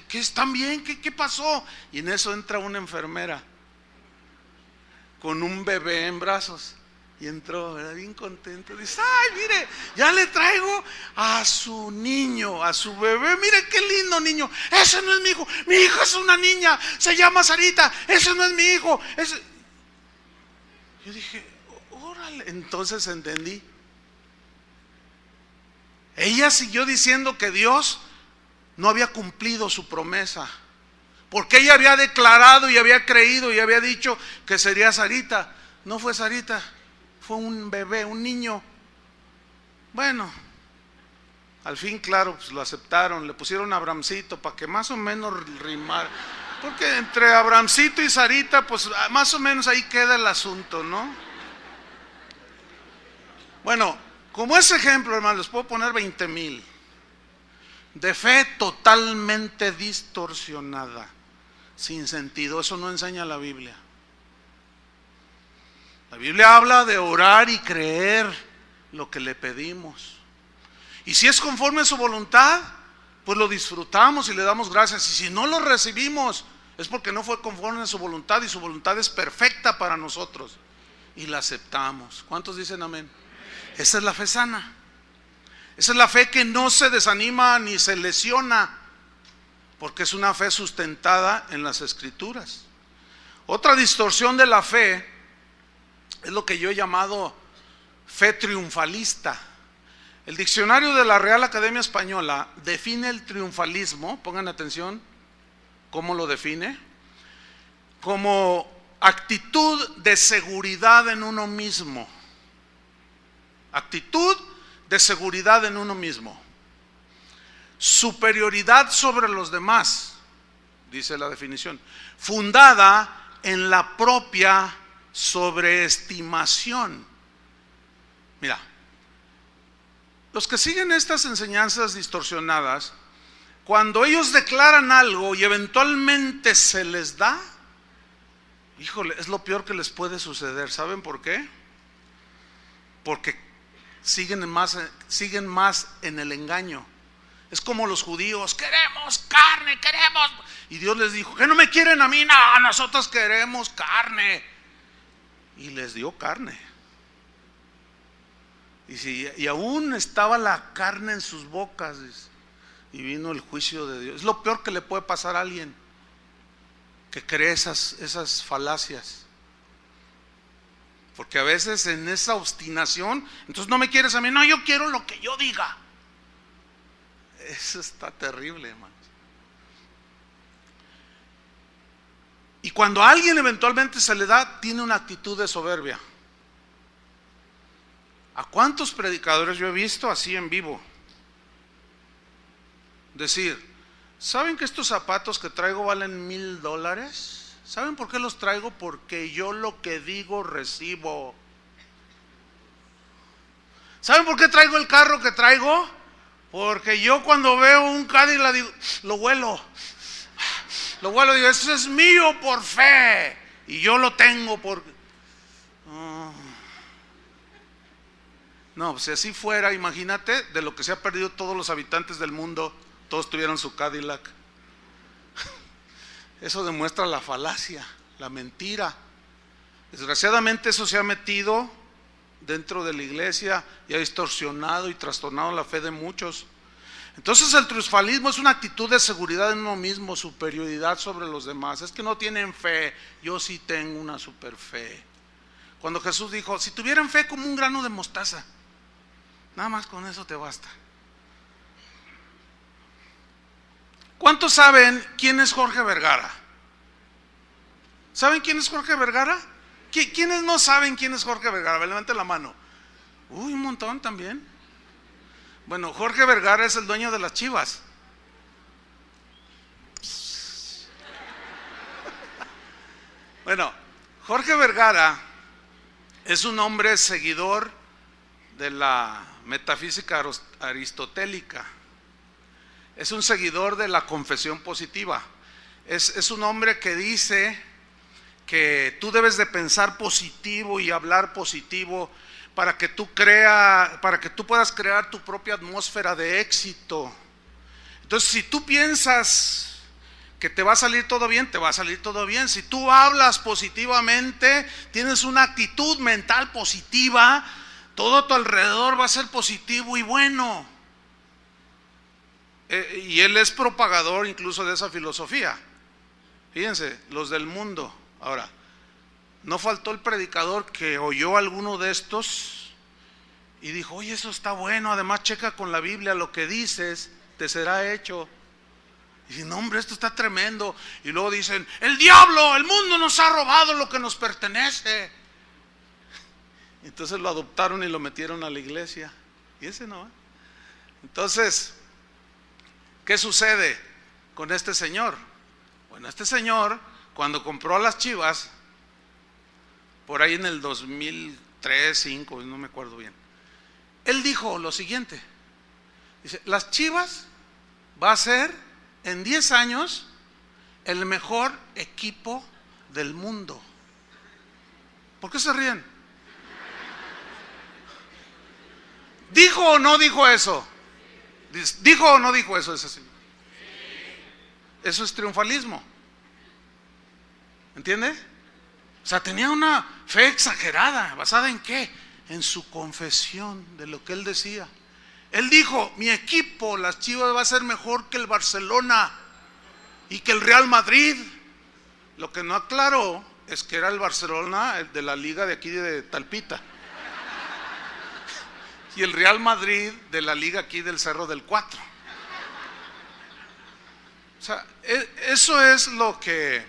¿Qué están bien? ¿Qué pasó? Y en eso entra una enfermera con un bebé en brazos. Y entró, era bien contento. Dice, ay, mire, ya le traigo a su niño, a su bebé. Mire qué lindo niño. Ese no es mi hijo. Mi hija es una niña, se llama Sarita. Ese no es mi hijo. Yo dije, órale. Entonces entendí. Ella siguió diciendo que Dios no había cumplido su promesa, porque ella había declarado y había creído y había dicho que sería Sarita. No fue Sarita, fue un bebé, un niño. Bueno, al fin, claro, pues lo aceptaron, le pusieron Abramcito para que más o menos rimara, porque entre Abramcito y Sarita, pues más o menos ahí queda el asunto, ¿no? Bueno, como ese ejemplo, hermano, les puedo poner 20,000 de fe totalmente distorsionada, sin sentido. Eso no enseña la Biblia. La Biblia habla de orar y creer lo que le pedimos. Y si es conforme a su voluntad, pues lo disfrutamos y le damos gracias. Y si no lo recibimos, es porque no fue conforme a su voluntad, y su voluntad es perfecta para nosotros. Y la aceptamos. ¿Cuántos dicen amén? Esa es la fe sana. Esa es la fe que no se desanima ni se lesiona, porque es una fe sustentada en las Escrituras. Otra distorsión de la fe es lo que yo he llamado fe triunfalista. El diccionario de la Real Academia Española define el triunfalismo, pongan atención, ¿cómo lo define? Como actitud de seguridad en uno mismo. Actitud de seguridad en uno mismo. Superioridad sobre los demás, dice la definición, fundada en la propia sobreestimación. Mira, los que siguen estas enseñanzas distorsionadas, cuando ellos declaran algo y eventualmente se les da, híjole, es lo peor que les puede suceder. ¿Saben por qué? Porque siguen más en el engaño. Es como los judíos, queremos carne, queremos. Y Dios les dijo, ¿que no me quieren a mí? No, nosotros queremos carne. Y les dio carne. Y aún estaba la carne en sus bocas. Y vino el juicio de Dios. Es lo peor que le puede pasar a alguien que cree esas falacias. Porque a veces en esa obstinación, entonces no me quieres a mí, no, yo quiero lo que yo diga. Eso está terrible, hermanos. Y cuando a alguien eventualmente se le da, tiene una actitud de soberbia. ¿A cuántos predicadores yo he visto así en vivo? Decir, ¿saben que estos zapatos que traigo valen $1,000? ¿Saben por qué los traigo? Porque yo lo que digo recibo. ¿Saben por qué traigo el carro que traigo? Porque yo cuando veo un Cadillac digo, lo huelo, digo, eso es mío por fe, y yo lo tengo por... No, si así fuera, imagínate de lo que se ha perdido todos los habitantes del mundo, todos tuvieron su Cadillac. Eso demuestra la falacia, la mentira. Desgraciadamente eso se ha metido dentro de la iglesia y ha distorsionado y trastornado la fe de muchos. Entonces el triunfalismo es una actitud de seguridad en uno mismo, superioridad sobre los demás. Es que no tienen fe, yo sí tengo una super fe. Cuando Jesús dijo, si tuvieran fe como un grano de mostaza, nada más con eso te basta. ¿Cuántos saben quién es Jorge Vergara? ¿Saben quién es Jorge Vergara? ¿Quiénes no saben quién es Jorge Vergara? Levanten la mano. Uy, un montón también. Bueno, Jorge Vergara es el dueño de las Chivas. Bueno, Jorge Vergara es un hombre seguidor de la metafísica aristotélica. Es un seguidor de la confesión positiva. Es un hombre que dice que tú debes de pensar positivo y hablar positivo para que tú puedas crear tu propia atmósfera de éxito. Entonces, si tú piensas que te va a salir todo bien, te va a salir todo bien. Si tú hablas positivamente, tienes una actitud mental positiva, todo a tu alrededor va a ser positivo y bueno. Y él es propagador incluso de esa filosofía. Fíjense, los del mundo. Ahora, no faltó el predicador que oyó alguno de estos y dijo: oye, eso está bueno, además checa con la Biblia lo que dices, te será hecho. Y dicen: no, hombre, esto está tremendo. Y luego dicen: el diablo, el mundo nos ha robado lo que nos pertenece. Entonces lo adoptaron y lo metieron a la iglesia. Y ese no. Entonces, ¿qué sucede con este señor? Bueno, este señor, cuando compró a las Chivas, por ahí en el 2003, 2005, no me acuerdo bien, él dijo lo siguiente: dice, las Chivas va a ser en 10 años el mejor equipo del mundo. ¿Por qué se ríen? ¿Dijo o no dijo eso? ¿Dijo o no dijo eso ese señor? Eso es triunfalismo. ¿Entiende? O sea, tenía una fe exagerada. ¿Basada en qué? En su confesión de lo que él decía. Él dijo: mi equipo, las Chivas, va a ser mejor que el Barcelona y que el Real Madrid. Lo que no aclaró es que era el Barcelona, el de la liga de aquí de Talpita, y el Real Madrid de la liga aquí del Cerro del Cuatro. O sea, eso es lo que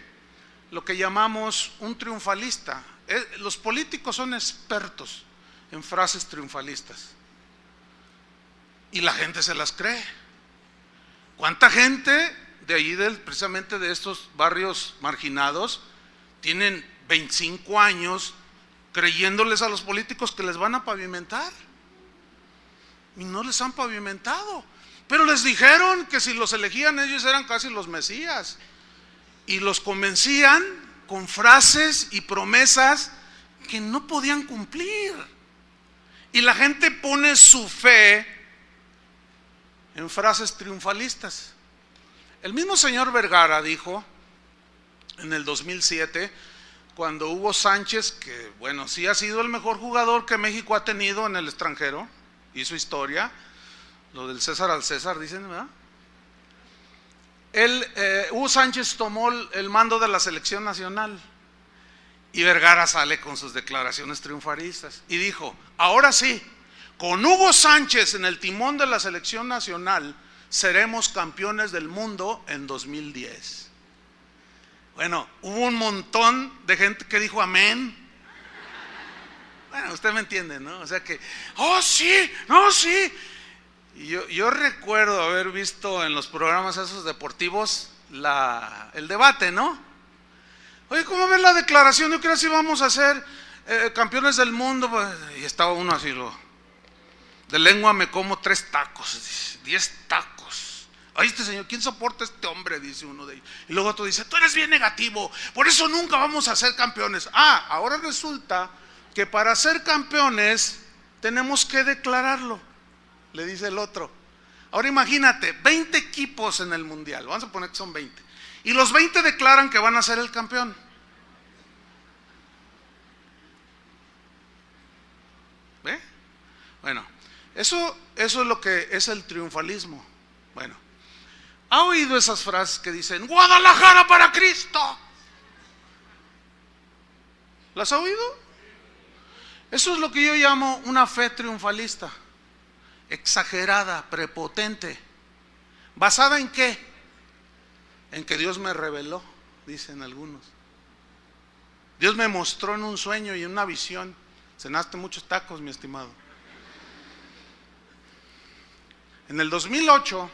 llamamos un triunfalista. Los políticos son expertos en frases triunfalistas y la gente se las cree. ¿Cuánta gente de ahí, precisamente de estos barrios marginados, tienen 25 años creyéndoles a los políticos que les van a pavimentar? Y no les han pavimentado, pero les dijeron que si los elegían ellos eran casi los mesías, y los convencían con frases y promesas que no podían cumplir. Y la gente pone su fe en frases triunfalistas. El mismo señor Vergara dijo en el 2007, cuando Hugo Sánchez, que bueno, sí ha sido el mejor jugador que México ha tenido en el extranjero, hizo historia, lo del César al César, dicen, ¿verdad? Hugo Sánchez tomó el mando de la selección nacional y Vergara sale con sus declaraciones triunfalistas y dijo: ahora sí, con Hugo Sánchez en el timón de la selección nacional seremos campeones del mundo en 2010. Bueno, hubo un montón de gente que dijo amén. Bueno, usted me entiende, ¿no? O sea que, oh sí, no, sí. Y yo recuerdo haber visto en los programas esos deportivos el debate, ¿no? Oye, ¿cómo ves la declaración? Yo creo que sí vamos a ser campeones del mundo. Y estaba uno así, de lengua me como 3 tacos, 10 tacos. Ay, este señor, ¿quién soporta a este hombre? Dice uno de ellos. Y luego otro dice: tú eres bien negativo, por eso nunca vamos a ser campeones. Ahora resulta que para ser campeones tenemos que declararlo, le dice el otro. Ahora imagínate, 20 equipos en el mundial, vamos a poner que son 20, y los 20 declaran que van a ser el campeón. ¿Ve? Bueno, eso es lo que es el triunfalismo. Bueno, ¿ha oído esas frases que dicen Guadalajara para Cristo? ¿Las ha oído? Eso es lo que yo llamo una fe triunfalista, exagerada, prepotente. ¿Basada en qué? En que Dios me reveló, dicen algunos. Dios me mostró en un sueño y en una visión. Cenaste muchos tacos, mi estimado. En el 2008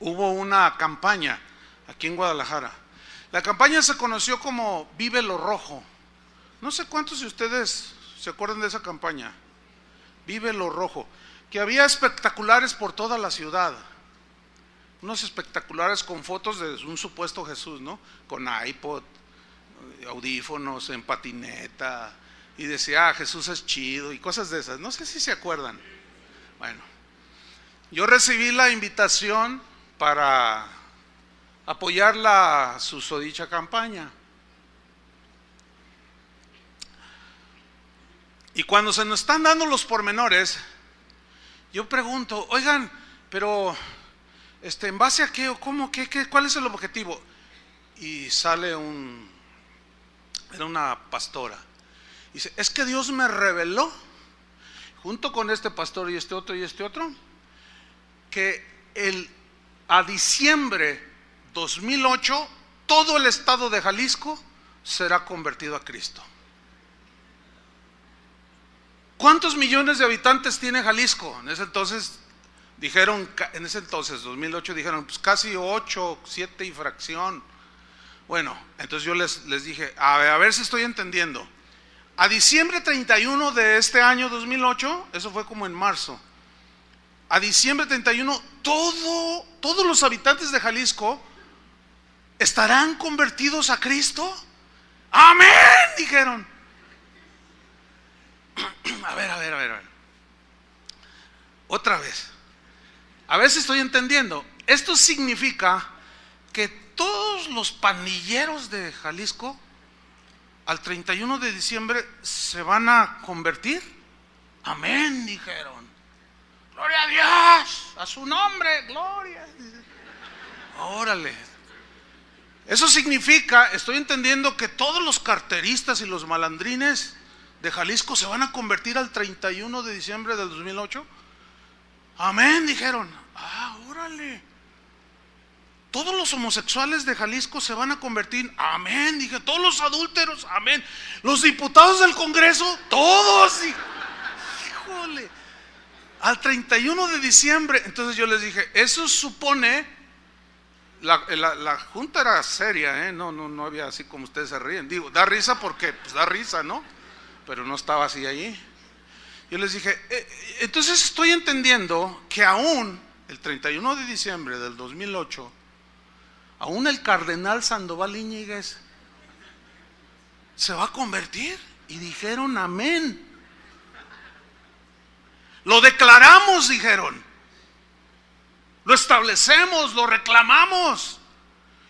hubo una campaña aquí en Guadalajara. La campaña se conoció como Vive lo Rojo. No sé cuántos de ustedes se acuerdan de esa campaña, Vive lo Rojo, que había espectaculares por toda la ciudad, unos espectaculares con fotos de un supuesto Jesús, ¿no? Con iPod, audífonos, en patineta, y decía: Jesús es chido, y cosas de esas. No sé si se acuerdan. Bueno, yo recibí la invitación para apoyar la susodicha campaña. Y cuando se nos están dando los pormenores, yo pregunto, oigan, pero ¿en base a qué o cómo, cuál es el objetivo? Y sale era una pastora. Dice, es que Dios me reveló, junto con este pastor y este otro, que a diciembre 2008 todo el estado de Jalisco será convertido a Cristo. ¿Cuántos millones de habitantes tiene Jalisco? En ese entonces, 2008, dijeron, pues casi 8, 7 y fracción. Bueno, entonces yo les dije, a ver si estoy entendiendo. A diciembre 31 de este año 2008, eso fue como en marzo, a diciembre 31, todos los habitantes de Jalisco estarán convertidos a Cristo. ¡Amén! Dijeron. A ver. Otra vez. A ver si estoy entendiendo. Esto significa que todos los pandilleros de Jalisco al 31 de diciembre se van a convertir. Amén, dijeron. Gloria a Dios, a su nombre, gloria. Órale. Eso significa, estoy entendiendo que todos los carteristas y los malandrines de Jalisco se van a convertir al 31 de diciembre del 2008. Amén, dijeron. Órale. Todos los homosexuales de Jalisco se van a convertir. Amén, dije. Todos los adúlteros, amén. Los diputados del Congreso, todos. Híjole. Al 31 de diciembre. Entonces yo les dije, eso supone, la junta era seria, no había así como ustedes se ríen. Digo, da risa porque pues da risa, ¿no? Pero no estaba así allí. Yo les dije, entonces estoy entendiendo que aún el 31 de diciembre del 2008, aún el cardenal Sandoval Íñiguez se va a convertir. Y dijeron amén. Lo declaramos, dijeron. Lo establecemos, lo reclamamos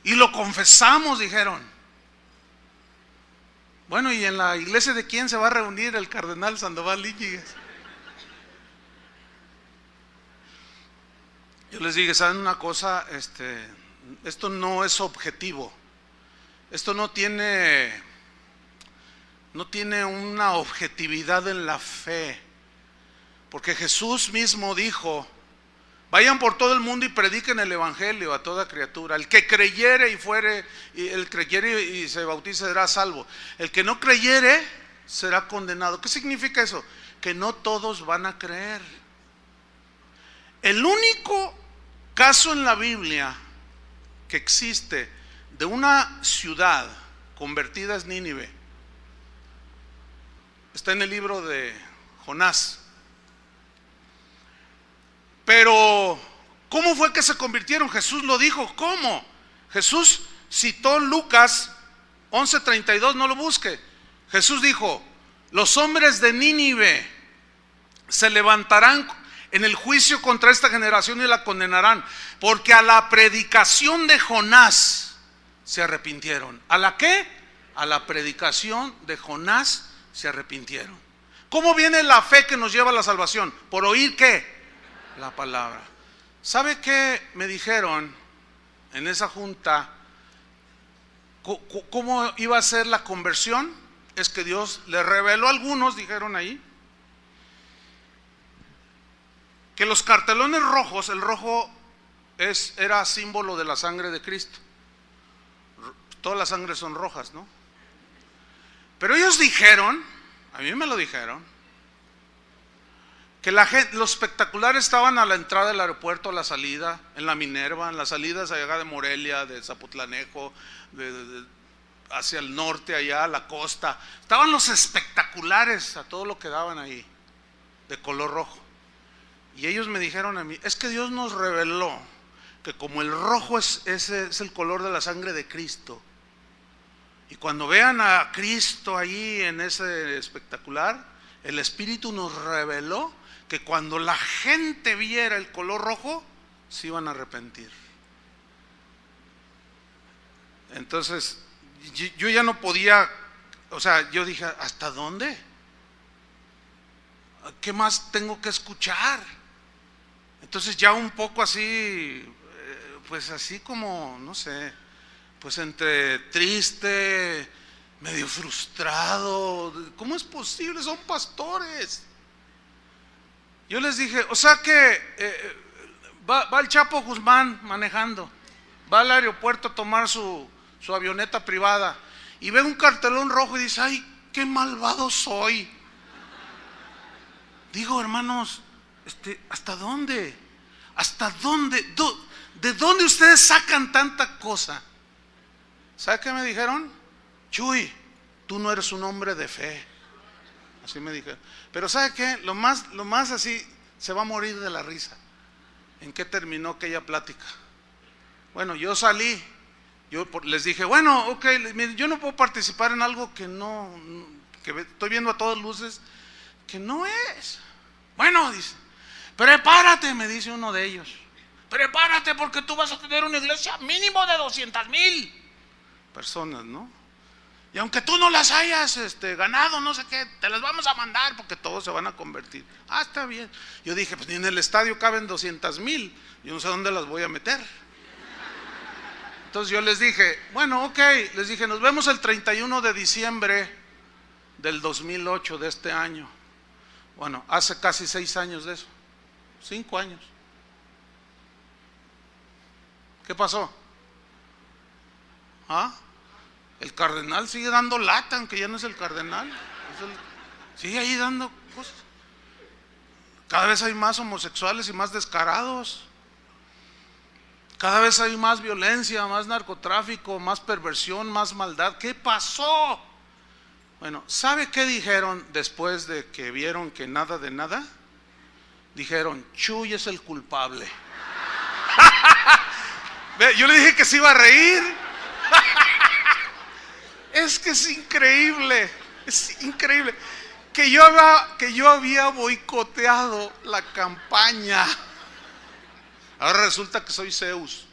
y lo confesamos, dijeron. Bueno, ¿y en la iglesia de quién se va a reunir el cardenal Sandoval Íñiguez? Yo les dije, ¿saben una cosa? Esto no es objetivo. Esto no tiene una objetividad en la fe. Porque Jesús mismo dijo, vayan por todo el mundo y prediquen el evangelio a toda criatura. El que creyere y se bautice será salvo. El que no creyere será condenado. ¿Qué significa eso? Que no todos van a creer. El único caso en la Biblia que existe de una ciudad convertida es Nínive. Está en el libro de Jonás. Pero, ¿cómo fue que se convirtieron? Jesús lo dijo, ¿cómo? Jesús citó Lucas 11:32, no lo busque. Jesús dijo, los hombres de Nínive se levantarán en el juicio contra esta generación y la condenarán, porque a la predicación de Jonás se arrepintieron. ¿A la qué? A la predicación de Jonás se arrepintieron. ¿Cómo viene la fe que nos lleva a la salvación? ¿Por oír qué? La palabra. ¿Sabe qué me dijeron en esa junta? ¿Cómo iba a ser la conversión? Es que Dios le reveló a algunos, dijeron ahí, que los cartelones rojos, el rojo era símbolo de la sangre de Cristo. Todas las sangres son rojas, ¿no? Pero ellos dijeron, a mí me lo dijeron, que los espectaculares estaban a la entrada del aeropuerto, a la salida, en la Minerva, en las salidas allá de Morelia, de Zapotlanejo, hacia el norte, allá a la costa. Estaban los espectaculares a todo lo que daban ahí, de color rojo. Y ellos me dijeron a mí, es que Dios nos reveló que como el rojo es el color de la sangre de Cristo, y cuando vean a Cristo ahí en ese espectacular, el Espíritu nos reveló que cuando la gente viera el color rojo, se iban a arrepentir. Entonces, yo ya no podía, o sea, yo dije, ¿hasta dónde? ¿Qué más tengo que escuchar? Entonces ya un poco así, pues así como, no sé, pues entre triste, medio frustrado. ¿Cómo es posible? Son pastores. Yo les dije, o sea que va el Chapo Guzmán manejando, va al aeropuerto a tomar su avioneta privada y ve un cartelón rojo y dice, ay, qué malvado soy. Digo, hermanos, ¿hasta dónde? ¿Hasta dónde? ¿De dónde ustedes sacan tanta cosa? ¿Sabe qué me dijeron? Chuy, tú no eres un hombre de fe. Así me dijeron. Pero ¿sabe qué? Lo más así, se va a morir de la risa. ¿En qué terminó aquella plática? Bueno, yo salí. Yo les dije, bueno, ok, yo no puedo participar en algo que estoy viendo a todas luces que no es. Bueno, dice, prepárate, me dice uno de ellos. Prepárate porque tú vas a tener una iglesia mínimo de 200,000 personas, ¿no? Y aunque tú no las hayas ganado, no sé qué, te las vamos a mandar porque todos se van a convertir. Ah, está bien. Yo dije, pues ni en el estadio caben 200,000, yo no sé dónde las voy a meter. Entonces yo les dije, bueno, ok, les dije, nos vemos el 31 de diciembre del 2008 de este año. Bueno, hace casi 6 años de eso, 5 años. ¿Qué pasó? ¿Ah? El cardenal sigue dando lata, aunque ya no es el cardenal. Sigue ahí dando cosas. Cada vez hay más homosexuales y más descarados. Cada vez hay más violencia, más narcotráfico, más perversión, más maldad. ¿Qué pasó? Bueno, ¿sabe qué dijeron después de que vieron que nada de nada? Dijeron, Chuy es el culpable. Yo le dije que se iba a reír. Es que es increíble que yo había boicoteado la campaña. Ahora resulta que soy Zeus.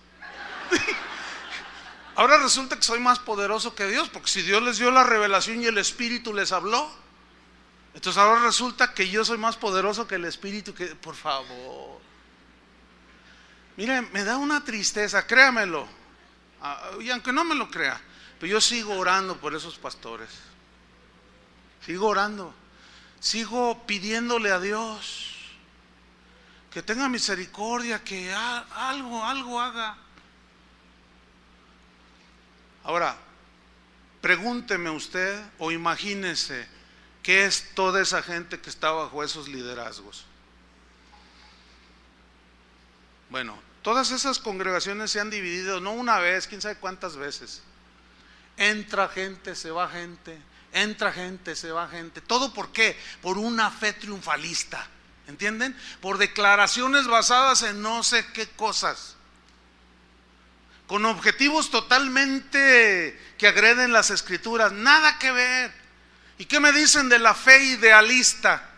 Ahora resulta que soy más poderoso que Dios, porque si Dios les dio la revelación y el Espíritu les habló, entonces ahora resulta que yo soy más poderoso que el Espíritu. Por favor, miren, me da una tristeza, créamelo, y aunque no me lo crea, pero yo sigo orando por esos pastores. Sigo orando, sigo pidiéndole a Dios que tenga misericordia, que algo haga. Ahora, pregúnteme usted o imagínese qué es toda esa gente que está bajo esos liderazgos. Bueno, todas esas congregaciones se han dividido no una vez, quién sabe cuántas veces. Entra gente, se va gente, entra gente, se va gente. ¿Todo por qué? Por una fe triunfalista, ¿entienden? Por declaraciones basadas en no sé qué cosas, con objetivos totalmente que agreden las escrituras, nada que ver. ¿Y qué me dicen de la fe idealista?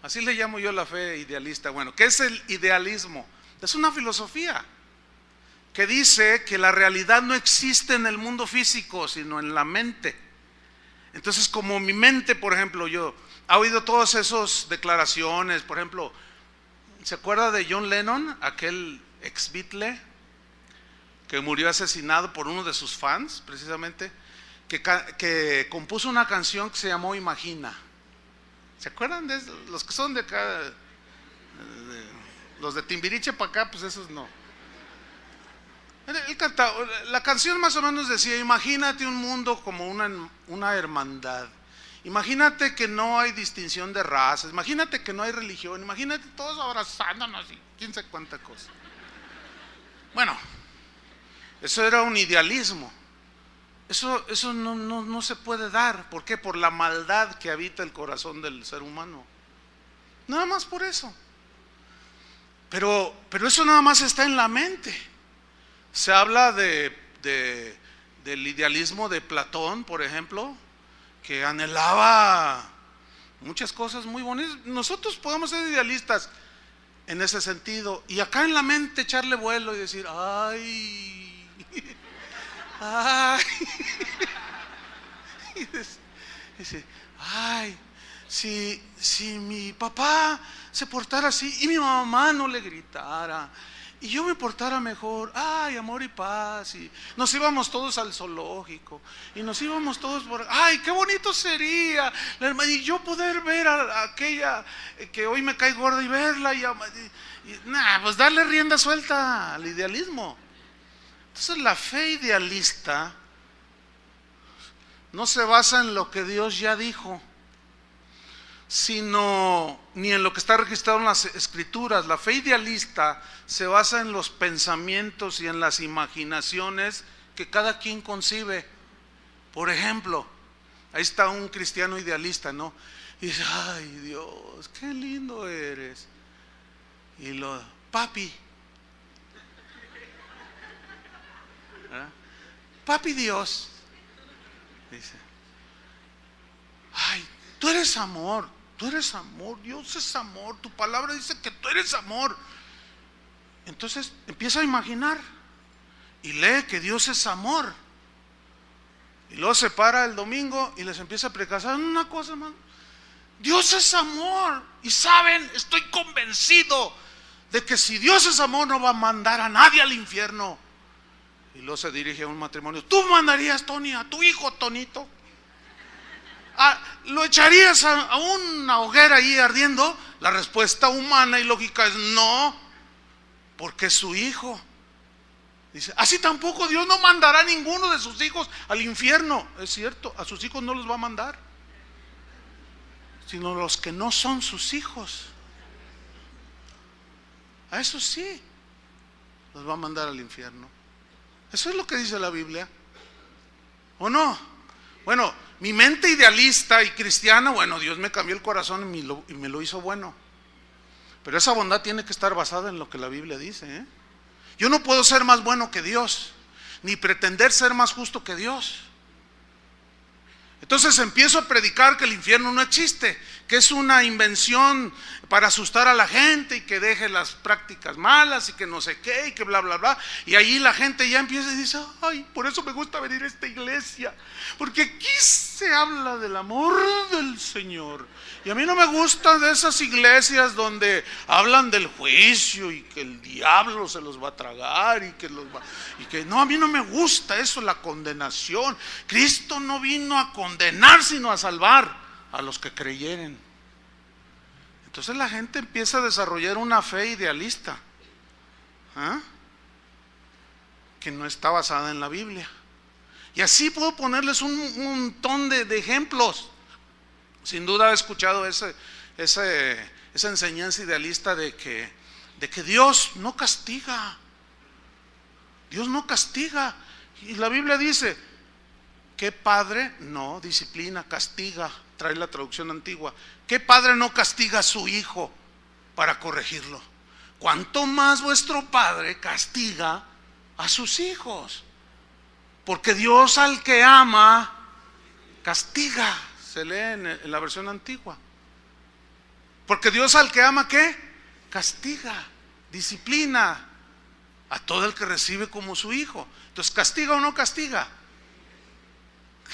Así le llamo yo la fe idealista. Bueno, ¿qué es el idealismo? Es una filosofía que dice que la realidad no existe en el mundo físico, sino en la mente. Entonces, como mi mente, por ejemplo, yo he oído todas esas declaraciones, por ejemplo, ¿se acuerda de John Lennon, aquel ex Beatle que murió asesinado por uno de sus fans, precisamente, que compuso una canción que se llamó Imagina? ¿Se acuerdan de eso? Los que son de acá, los de Timbiriche para acá, pues esos no. Él cantaba, la canción más o menos decía, imagínate un mundo como una hermandad. Imagínate que no hay distinción de razas, imagínate que no hay religión, imagínate todos abrazándonos y quién sabe cuánta cosa. Bueno, eso era un idealismo. Eso no se puede dar. ¿Por qué? Por la maldad que habita el corazón del ser humano. Nada más por eso. Pero eso nada más está en la mente. Se habla del idealismo de Platón, por ejemplo, que anhelaba muchas cosas muy bonitas. Nosotros podemos ser idealistas en ese sentido, y acá en la mente echarle vuelo y decir, ay, Ay. Y dice, ay, si mi papá se portara así y mi mamá no le gritara y yo me portara mejor, ay, amor y paz, y nos íbamos todos al zoológico y nos íbamos todos por, ay, qué bonito sería, y yo poder ver a aquella que hoy me cae gorda y verla y pues darle rienda suelta al idealismo. Entonces la fe idealista no se basa en lo que Dios ya dijo, sino ni en lo que está registrado en las escrituras. La fe idealista se basa en los pensamientos y en las imaginaciones que cada quien concibe. Por ejemplo, ahí está un cristiano idealista, ¿no? Y dice, ay Dios, qué lindo eres. Y papi, ¿verdad? Papi Dios, dice, ay, tú eres amor, Dios es amor, tu palabra dice que tú eres amor. Entonces empieza a imaginar y lee que Dios es amor. Y luego se para el domingo y les empieza a predicar, ¿saben una cosa, más? Dios es amor. Y saben, estoy convencido de que si Dios es amor no va a mandar a nadie al infierno. Y luego se dirige a un matrimonio, ¿tú mandarías, Tony, a tu hijo Tonito? ¿Lo echarías a una hoguera ahí ardiendo? La respuesta humana y lógica es no, porque es su hijo. Dice, así tampoco Dios no mandará a ninguno de sus hijos al infierno. Es cierto, a sus hijos no los va a mandar, sino los que no son sus hijos. A esos sí los va a mandar al infierno. Eso es lo que dice la Biblia, ¿o no? Bueno, mi mente idealista y cristiana, bueno, Dios me cambió el corazón y me lo hizo bueno. Pero esa bondad tiene que estar basada en lo que la Biblia dice, ¿eh? Yo no puedo ser más bueno que Dios, ni pretender ser más justo que Dios. Entonces empiezo a predicar que el infierno no existe, que es una invención para asustar a la gente y que deje las prácticas malas y que no sé qué y que bla bla bla. Y ahí la gente ya empieza y dice, ay, por eso me gusta venir a esta iglesia, porque aquí se habla del amor del Señor. Y a mí no me gustan de esas iglesias donde hablan del juicio y que el diablo se los va a tragar y que no, a mí no me gusta eso, la condenación. Cristo no vino a condenar sino a salvar a los que creyeren. Entonces la gente empieza a desarrollar una fe idealista, ¿ah?, que no está basada en la Biblia. Y así puedo ponerles un montón de ejemplos. Sin duda he escuchado esa enseñanza idealista de que Dios no castiga. Dios no castiga. Y la Biblia dice, ¿qué padre no disciplina, castiga? Trae la traducción antigua. ¿Qué padre no castiga a su hijo para corregirlo? ¿Cuánto más vuestro Padre castiga a sus hijos? Porque Dios al que ama, castiga. Se lee en la versión antigua. Porque Dios al que ama, ¿qué? Castiga, disciplina a todo el que recibe como su hijo. Entonces, ¿castiga o no castiga?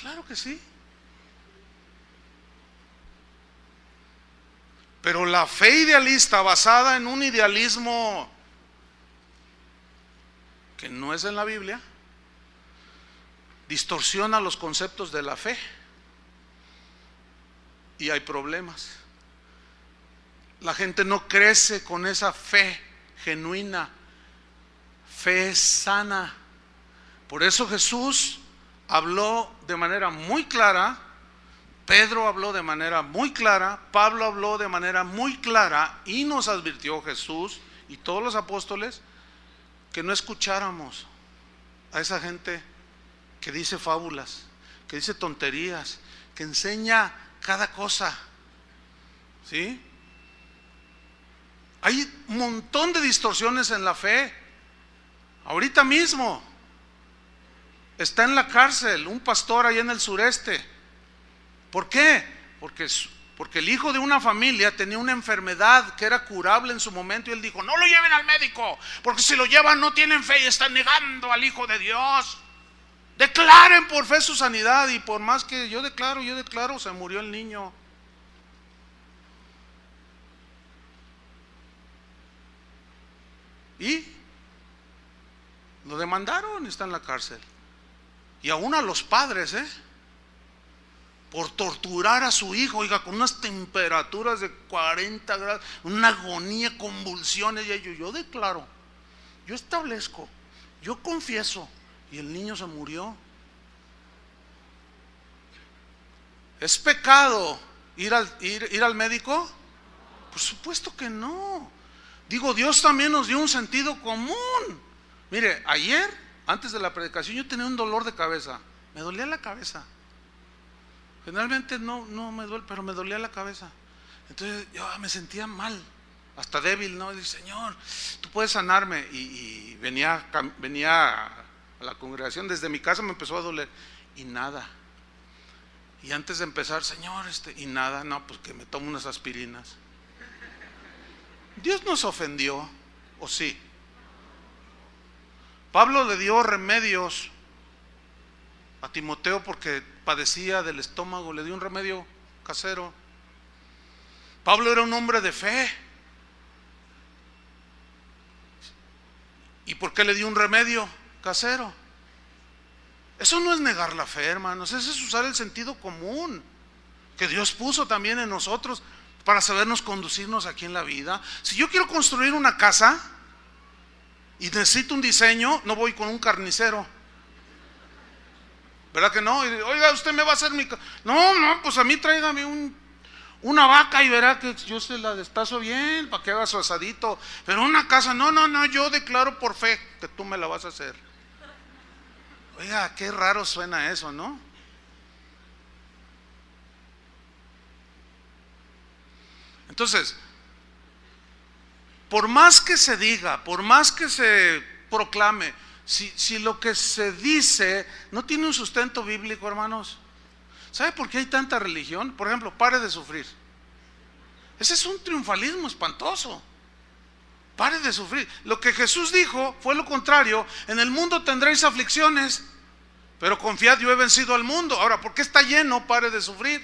Claro que sí. Pero la fe idealista basada en un idealismo que no es en la Biblia, distorsiona los conceptos de la fe. Y hay problemas. La gente no crece con esa fe genuina, fe sana. Por eso Jesús habló de manera muy clara, Pedro habló de manera muy clara, Pablo habló de manera muy clara y nos advirtió Jesús y todos los apóstoles que no escucháramos a esa gente que dice fábulas, que dice tonterías, que enseña cada cosa, ¿sí? Hay un montón de distorsiones en la fe. Ahorita mismo está en la cárcel un pastor allá en el sureste. ¿Por qué? Porque el hijo de una familia tenía una enfermedad que era curable en su momento y él dijo, no lo lleven al médico, porque si lo llevan no tienen fe y están negando al Hijo de Dios. Declaren por fe su sanidad, y por más que yo declaro, se murió el niño. Y lo demandaron, está en la cárcel. Y aún a los padres, por torturar a su hijo, oiga, con unas temperaturas de 40 grados, una agonía, convulsiones, y yo declaro, yo establezco, yo confieso, y el niño se murió. ¿Es pecado ir al médico? Por supuesto que no. Digo, Dios también nos dio un sentido común. Mire, ayer, antes de la predicación, yo tenía un dolor de cabeza. Me dolía la cabeza. Generalmente no me duele, pero me dolía la cabeza. Entonces yo me sentía mal, hasta débil, ¿no? Y dije, Señor, tú puedes sanarme. Y venía a la congregación, desde mi casa me empezó a doler. Y nada. Y antes de empezar, Señor, y nada, no, pues que me tomo unas aspirinas. Dios nos ofendió, ¿o sí? Pablo le dio remedios a Timoteo porque padecía del estómago, le dio un remedio casero. Pablo era un hombre de fe. ¿Y por qué le dio un remedio casero? Eso no es negar la fe, hermanos, eso es usar el sentido común que Dios puso también en nosotros para sabernos conducirnos aquí en la vida. Si yo quiero construir una casa y necesito un diseño, no voy con un carnicero, ¿verdad que no? Y, oiga, usted me va a hacer mi casa. No, pues a mí tráigame una vaca y verá que yo se la destazo bien para que haga su asadito. Pero una casa, no, yo declaro por fe que tú me la vas a hacer. Oiga, qué raro suena eso, ¿no? Entonces, por más que se diga, por más que se proclame, si lo que se dice no tiene un sustento bíblico, hermanos, ¿sabe por qué hay tanta religión? Por ejemplo, pare de sufrir. Ese es un triunfalismo espantoso. Pare de sufrir. Lo que Jesús dijo fue lo contrario. En el mundo tendréis aflicciones, pero confiad, yo he vencido al mundo. Ahora, ¿por qué está lleno? Pare de sufrir.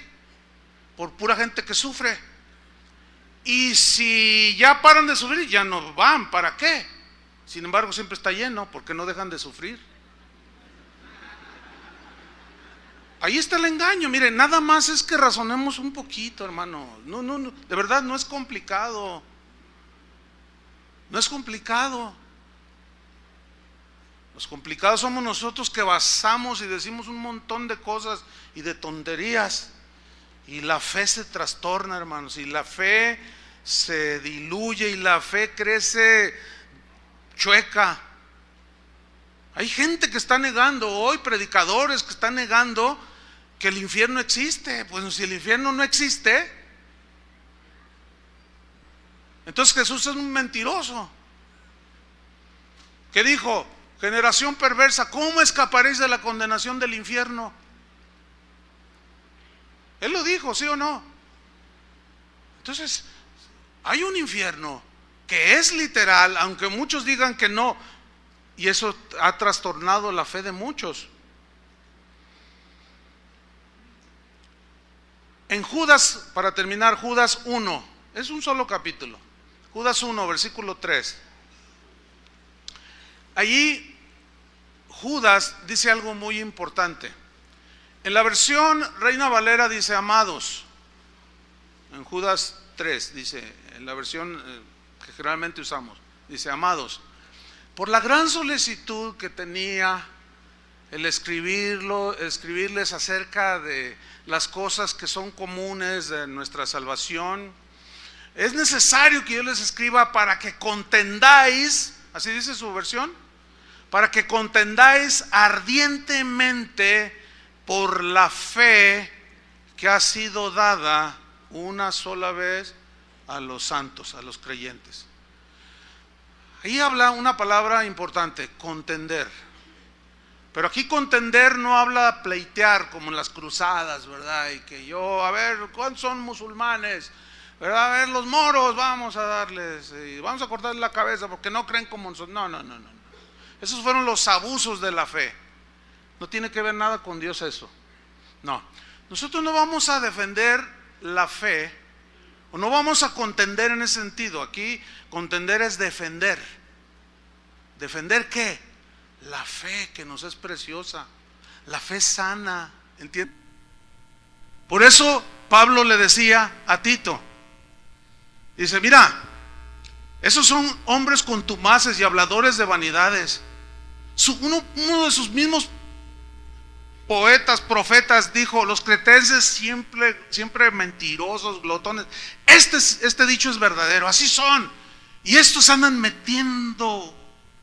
Por pura gente que sufre. Y si ya paran de sufrir, ya no van. ¿Para qué? Sin embargo, siempre está lleno, porque no dejan de sufrir. Ahí está el engaño. Mire, nada más es que razonemos un poquito, hermano. No, de verdad no es complicado. No es complicado. Los complicados somos nosotros, que basamos y decimos un montón de cosas y de tonterías. Y la fe se trastorna, hermanos. Y la fe se diluye y la fe crece chueca. Hay gente que está negando hoy, predicadores que están negando que el infierno existe. Pues si el infierno no existe, entonces Jesús es un mentiroso. ¿Qué dijo? Generación perversa, ¿cómo escaparéis de la condenación del infierno? Él lo dijo, ¿sí o no? Entonces, hay un infierno que es literal, aunque muchos digan que no, y eso ha trastornado la fe de muchos. En Judas, para terminar, Judas 1, es un solo capítulo. Judas 1, versículo 3. Allí Judas dice algo muy importante. En la versión Reina Valera dice amados. En Judas 3 dice, en la versión que generalmente usamos, dice amados. Por la gran solicitud que tenía el escribirles acerca de las cosas que son comunes de nuestra salvación, es necesario que yo les escriba para que contendáis, así dice su versión, para que contendáis ardientemente por la fe que ha sido dada una sola vez a los santos, a los creyentes. Ahí habla una palabra importante, contender. Pero aquí contender no habla pleitear como en las cruzadas, ¿verdad? Y que yo, a ver, ¿cuántos son musulmanes? ¿Verdad? A ver, los moros, vamos a darles, vamos a cortarles la cabeza porque no creen como nosotros. No. Esos fueron los abusos de la fe. No tiene que ver nada con Dios eso. No, nosotros no vamos a defender la fe, o no vamos a contender en ese sentido. Aquí contender es defender. ¿Defender qué? La fe que nos es preciosa, la fe sana, ¿entiendes? Por eso Pablo le decía a Tito, dice, mira, esos son hombres contumaces y habladores de vanidades. Uno de sus mismos poetas, profetas dijo, los cretenses siempre mentirosos, glotones. Este dicho es verdadero, así son. Y estos andan metiendo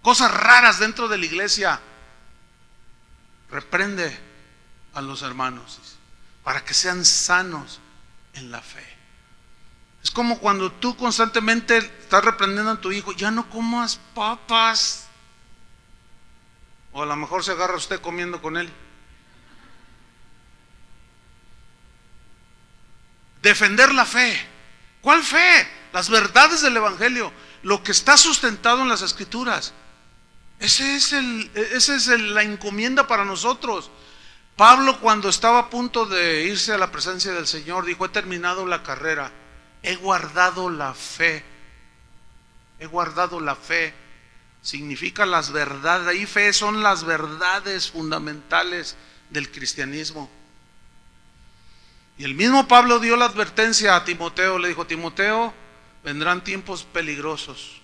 cosas raras dentro de la iglesia. Reprende a los hermanos para que sean sanos en la fe. Es como cuando tú constantemente estás reprendiendo a tu hijo, ya no comas papas. O a lo mejor se agarra usted comiendo con él. Defender la fe. ¿Cuál fe? Las verdades del evangelio, lo que está sustentado en las escrituras. Esa es la encomienda para nosotros. Pablo, cuando estaba a punto de irse a la presencia del Señor, dijo, he terminado la carrera, he guardado la fe. He guardado la fe. Significa las verdades. Ahí fe son las verdades fundamentales del cristianismo. Y el mismo Pablo dio la advertencia a Timoteo, le dijo, Timoteo, vendrán tiempos peligrosos,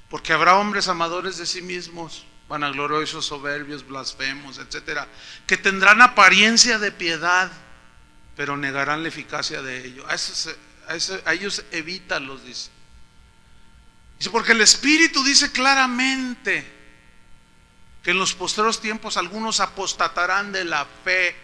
porque habrá hombres amadores de sí mismos, vanagloriosos, soberbios, blasfemos, etcétera, que tendrán apariencia de piedad, pero negarán la eficacia de ello. A ellos evítalos, dice. Dice, porque el Espíritu dice claramente que en los postreros tiempos algunos apostatarán de la fe.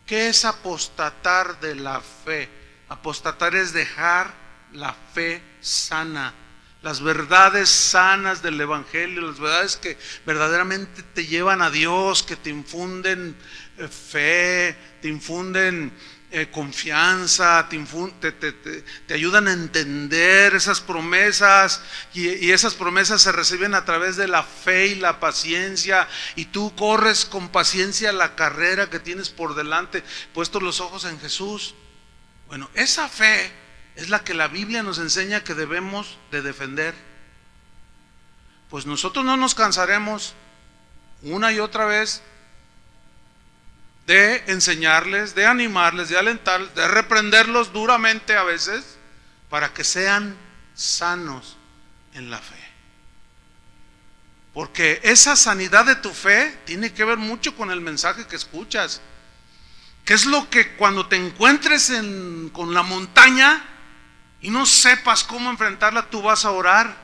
¿Qué es apostatar de la fe? Apostatar es dejar la fe sana, las verdades sanas del evangelio, las verdades que verdaderamente te llevan a Dios, que te infunden fe, te infunden confianza, te ayudan a entender esas promesas, y esas promesas se reciben a través de la fe y la paciencia, y tú corres con paciencia la carrera que tienes por delante, puestos los ojos en Jesús. Bueno, esa fe es la que la Biblia nos enseña que debemos de defender. Pues nosotros no nos cansaremos una y otra vez de enseñarles, de animarles, de alentarles, de reprenderlos duramente a veces, para que sean sanos en la fe. Porque esa sanidad de tu fe tiene que ver mucho con el mensaje que escuchas. ¿Qué es lo que cuando te encuentres con la montaña y no sepas cómo enfrentarla, tú vas a orar?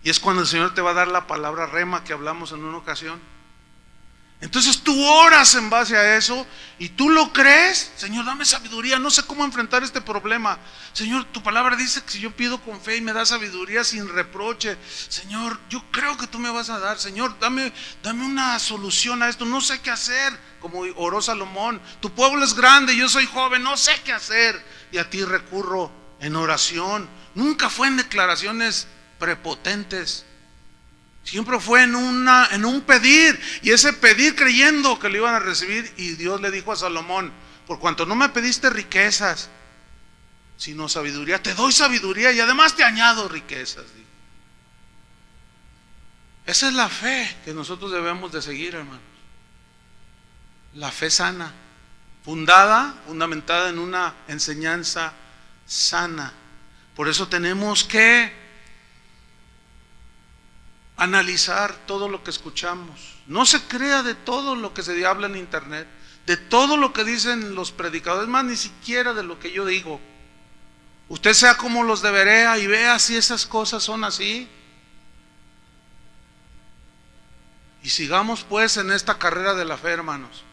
Y es cuando el Señor te va a dar la palabra rema que hablamos en una ocasión. Entonces tú oras en base a eso y tú lo crees. Señor, dame sabiduría, no sé cómo enfrentar este problema. Señor, tu palabra dice que si yo pido con fe y me da sabiduría sin reproche, Señor, yo creo que tú me vas a dar. Señor, dame una solución a esto, no sé qué hacer. Como oró Salomón, tu pueblo es grande, yo soy joven, no sé qué hacer. Y a ti recurro en oración. Nunca fue en declaraciones prepotentes. Siempre fue en un pedir, y ese pedir creyendo que lo iban a recibir. Y Dios le dijo a Salomón, por cuanto no me pediste riquezas, sino sabiduría, te doy sabiduría y además te añado riquezas. Esa es la fe que nosotros debemos de seguir, hermanos. La fe sana, fundamentada en una enseñanza sana. Por eso tenemos que analizar todo lo que escuchamos. No se crea de todo lo que se habla en internet, de todo lo que dicen los predicadores, más ni siquiera de lo que yo digo. Usted sea como los de Berea y vea si esas cosas son así. Y sigamos pues en esta carrera de la fe, hermanos,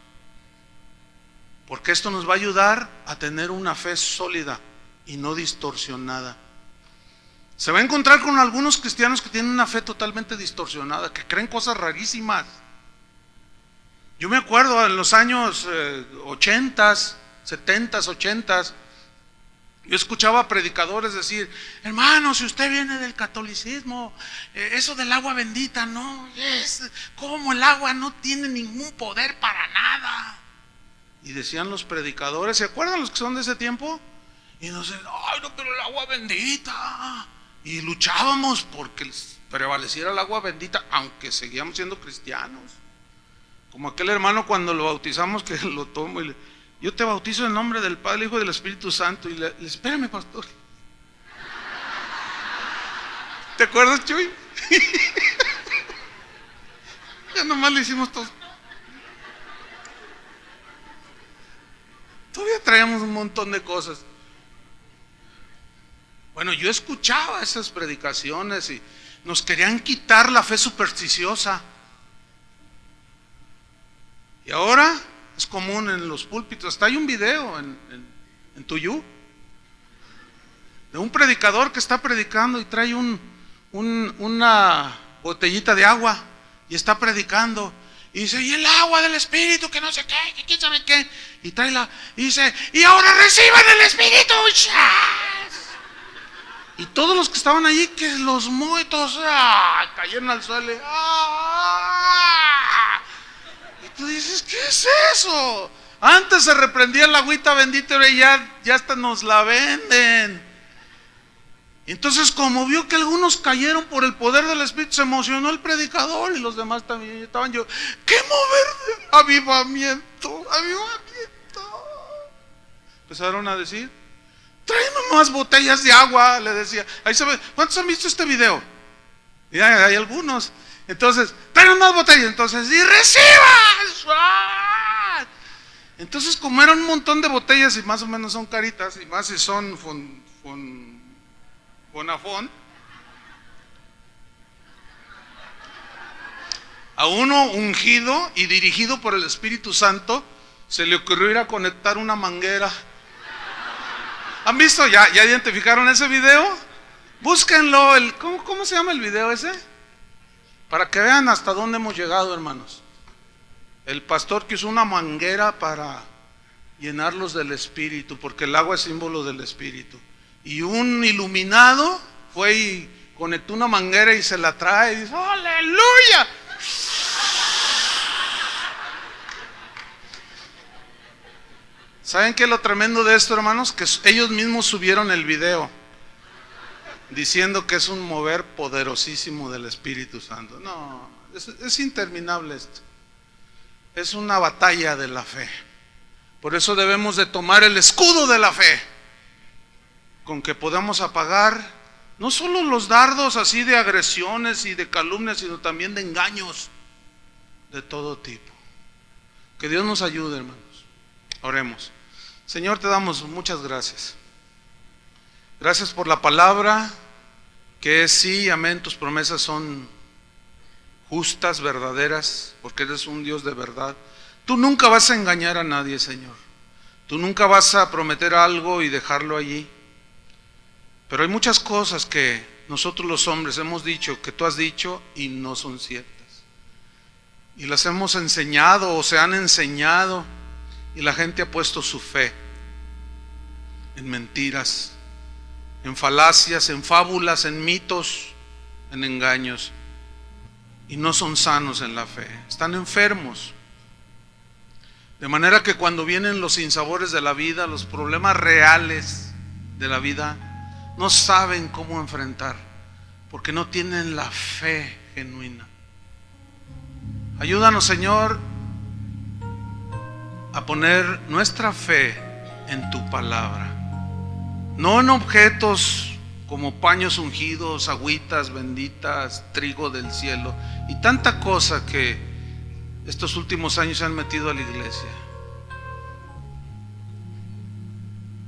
porque esto nos va a ayudar a tener una fe sólida y no distorsionada. Se va a encontrar con algunos cristianos que tienen una fe totalmente distorsionada, que creen cosas rarísimas. Yo me acuerdo en los años 80, 70, 80, Yo escuchaba predicadores decir: hermano, si usted viene del catolicismo, eso del agua bendita no es, como el agua no tiene ningún poder para nada. Y decían los predicadores, ¿se acuerdan los que son de ese tiempo? Y nos decían: ay no, pero el agua bendita. Y luchábamos porque prevaleciera el agua bendita, aunque seguíamos siendo cristianos. Como aquel hermano cuando lo bautizamos, que lo tomo y le: yo te bautizo en el nombre del Padre, Hijo y del Espíritu Santo. Y le espérame, pastor. ¿Te acuerdas, Chuy? Ya nomás le hicimos todo. Todavía traíamos un montón de cosas. Bueno, yo escuchaba esas predicaciones y nos querían quitar la fe supersticiosa. Y ahora es común en los púlpitos. Hasta hay un video en Tuyú de un predicador que está predicando y trae una botellita de agua y está predicando y dice: y el agua del Espíritu, que no sé qué, que quién sabe qué, y trae y dice: y ahora reciban el Espíritu. Y todos los que estaban allí, que los muertos cayeron al suelo. Y tú dices: ¿qué es eso? Antes se reprendía la agüita bendita, ahora ya hasta nos la venden. Entonces, como vio que algunos cayeron por el poder del Espíritu, se emocionó el predicador y los demás también estaban. Yo: ¡qué mover de avivamiento! Empezaron a decir: tráeme más botellas de agua, le decía. Ahí se ve. ¿Cuántos han visto este video? Ya hay algunos. Entonces, tráeme más botellas. Entonces, y reciban. Entonces, como eran un montón de botellas y más o menos son caritas, y más si son Bonafón, a uno ungido y dirigido por el Espíritu Santo se le ocurrió ir a conectar una manguera. ¿Han visto? ¿Ya identificaron ese video? Búsquenlo. ¿Cómo se llama el video ese? Para que vean hasta dónde hemos llegado, hermanos. El pastor que usó una manguera para llenarlos del Espíritu, porque el agua es símbolo del Espíritu. Y un iluminado fue y conectó una manguera y se la trae y dice: ¡aleluya! ¿Saben qué es lo tremendo de esto, hermanos? Que ellos mismos subieron el video diciendo que es un mover poderosísimo del Espíritu Santo. No, es interminable esto. Es una batalla de la fe. Por eso debemos de tomar el escudo de la fe, con que podamos apagar no solo los dardos así de agresiones y de calumnias, sino también de engaños de todo tipo. Que Dios nos ayude, hermanos. Oremos. Señor, te damos muchas gracias. Gracias por la palabra, que es sí y amén. Tus promesas son justas, verdaderas, porque eres un Dios de verdad. Tú nunca vas a engañar a nadie, Señor. Tú nunca vas a prometer algo y dejarlo allí. Pero hay muchas cosas que nosotros los hombres hemos dicho, que tú has dicho y no son ciertas. Y las hemos enseñado o se han enseñado, y la gente ha puesto su fe en mentiras, en falacias, en fábulas, en mitos, en engaños. Y no son sanos en la fe, están enfermos. De manera que cuando vienen los sinsabores de la vida, los problemas reales de la vida, no saben cómo enfrentar, porque no tienen la fe genuina. Ayúdanos, Señor, a poner nuestra fe en tu palabra, no en objetos como paños ungidos, agüitas benditas, trigo del cielo y tanta cosa que estos últimos años se han metido a la iglesia,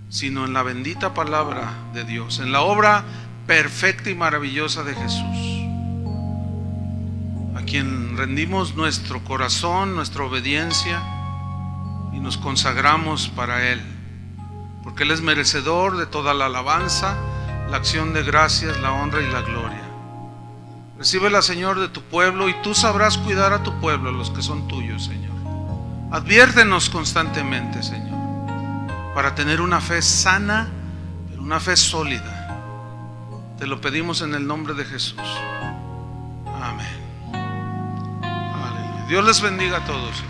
sino en la bendita palabra de Dios, en la obra perfecta y maravillosa de Jesús, a quien rendimos nuestro corazón, nuestra obediencia, y nos consagramos para Él, porque Él es merecedor de toda la alabanza, la acción de gracias, la honra y la gloria. Recíbela, Señor, de tu pueblo, y tú sabrás cuidar a tu pueblo, los que son tuyos, Señor. Adviértenos constantemente, Señor, para tener una fe sana, pero una fe sólida. Te lo pedimos en el nombre de Jesús. Amén. Aleluya. Dios les bendiga a todos.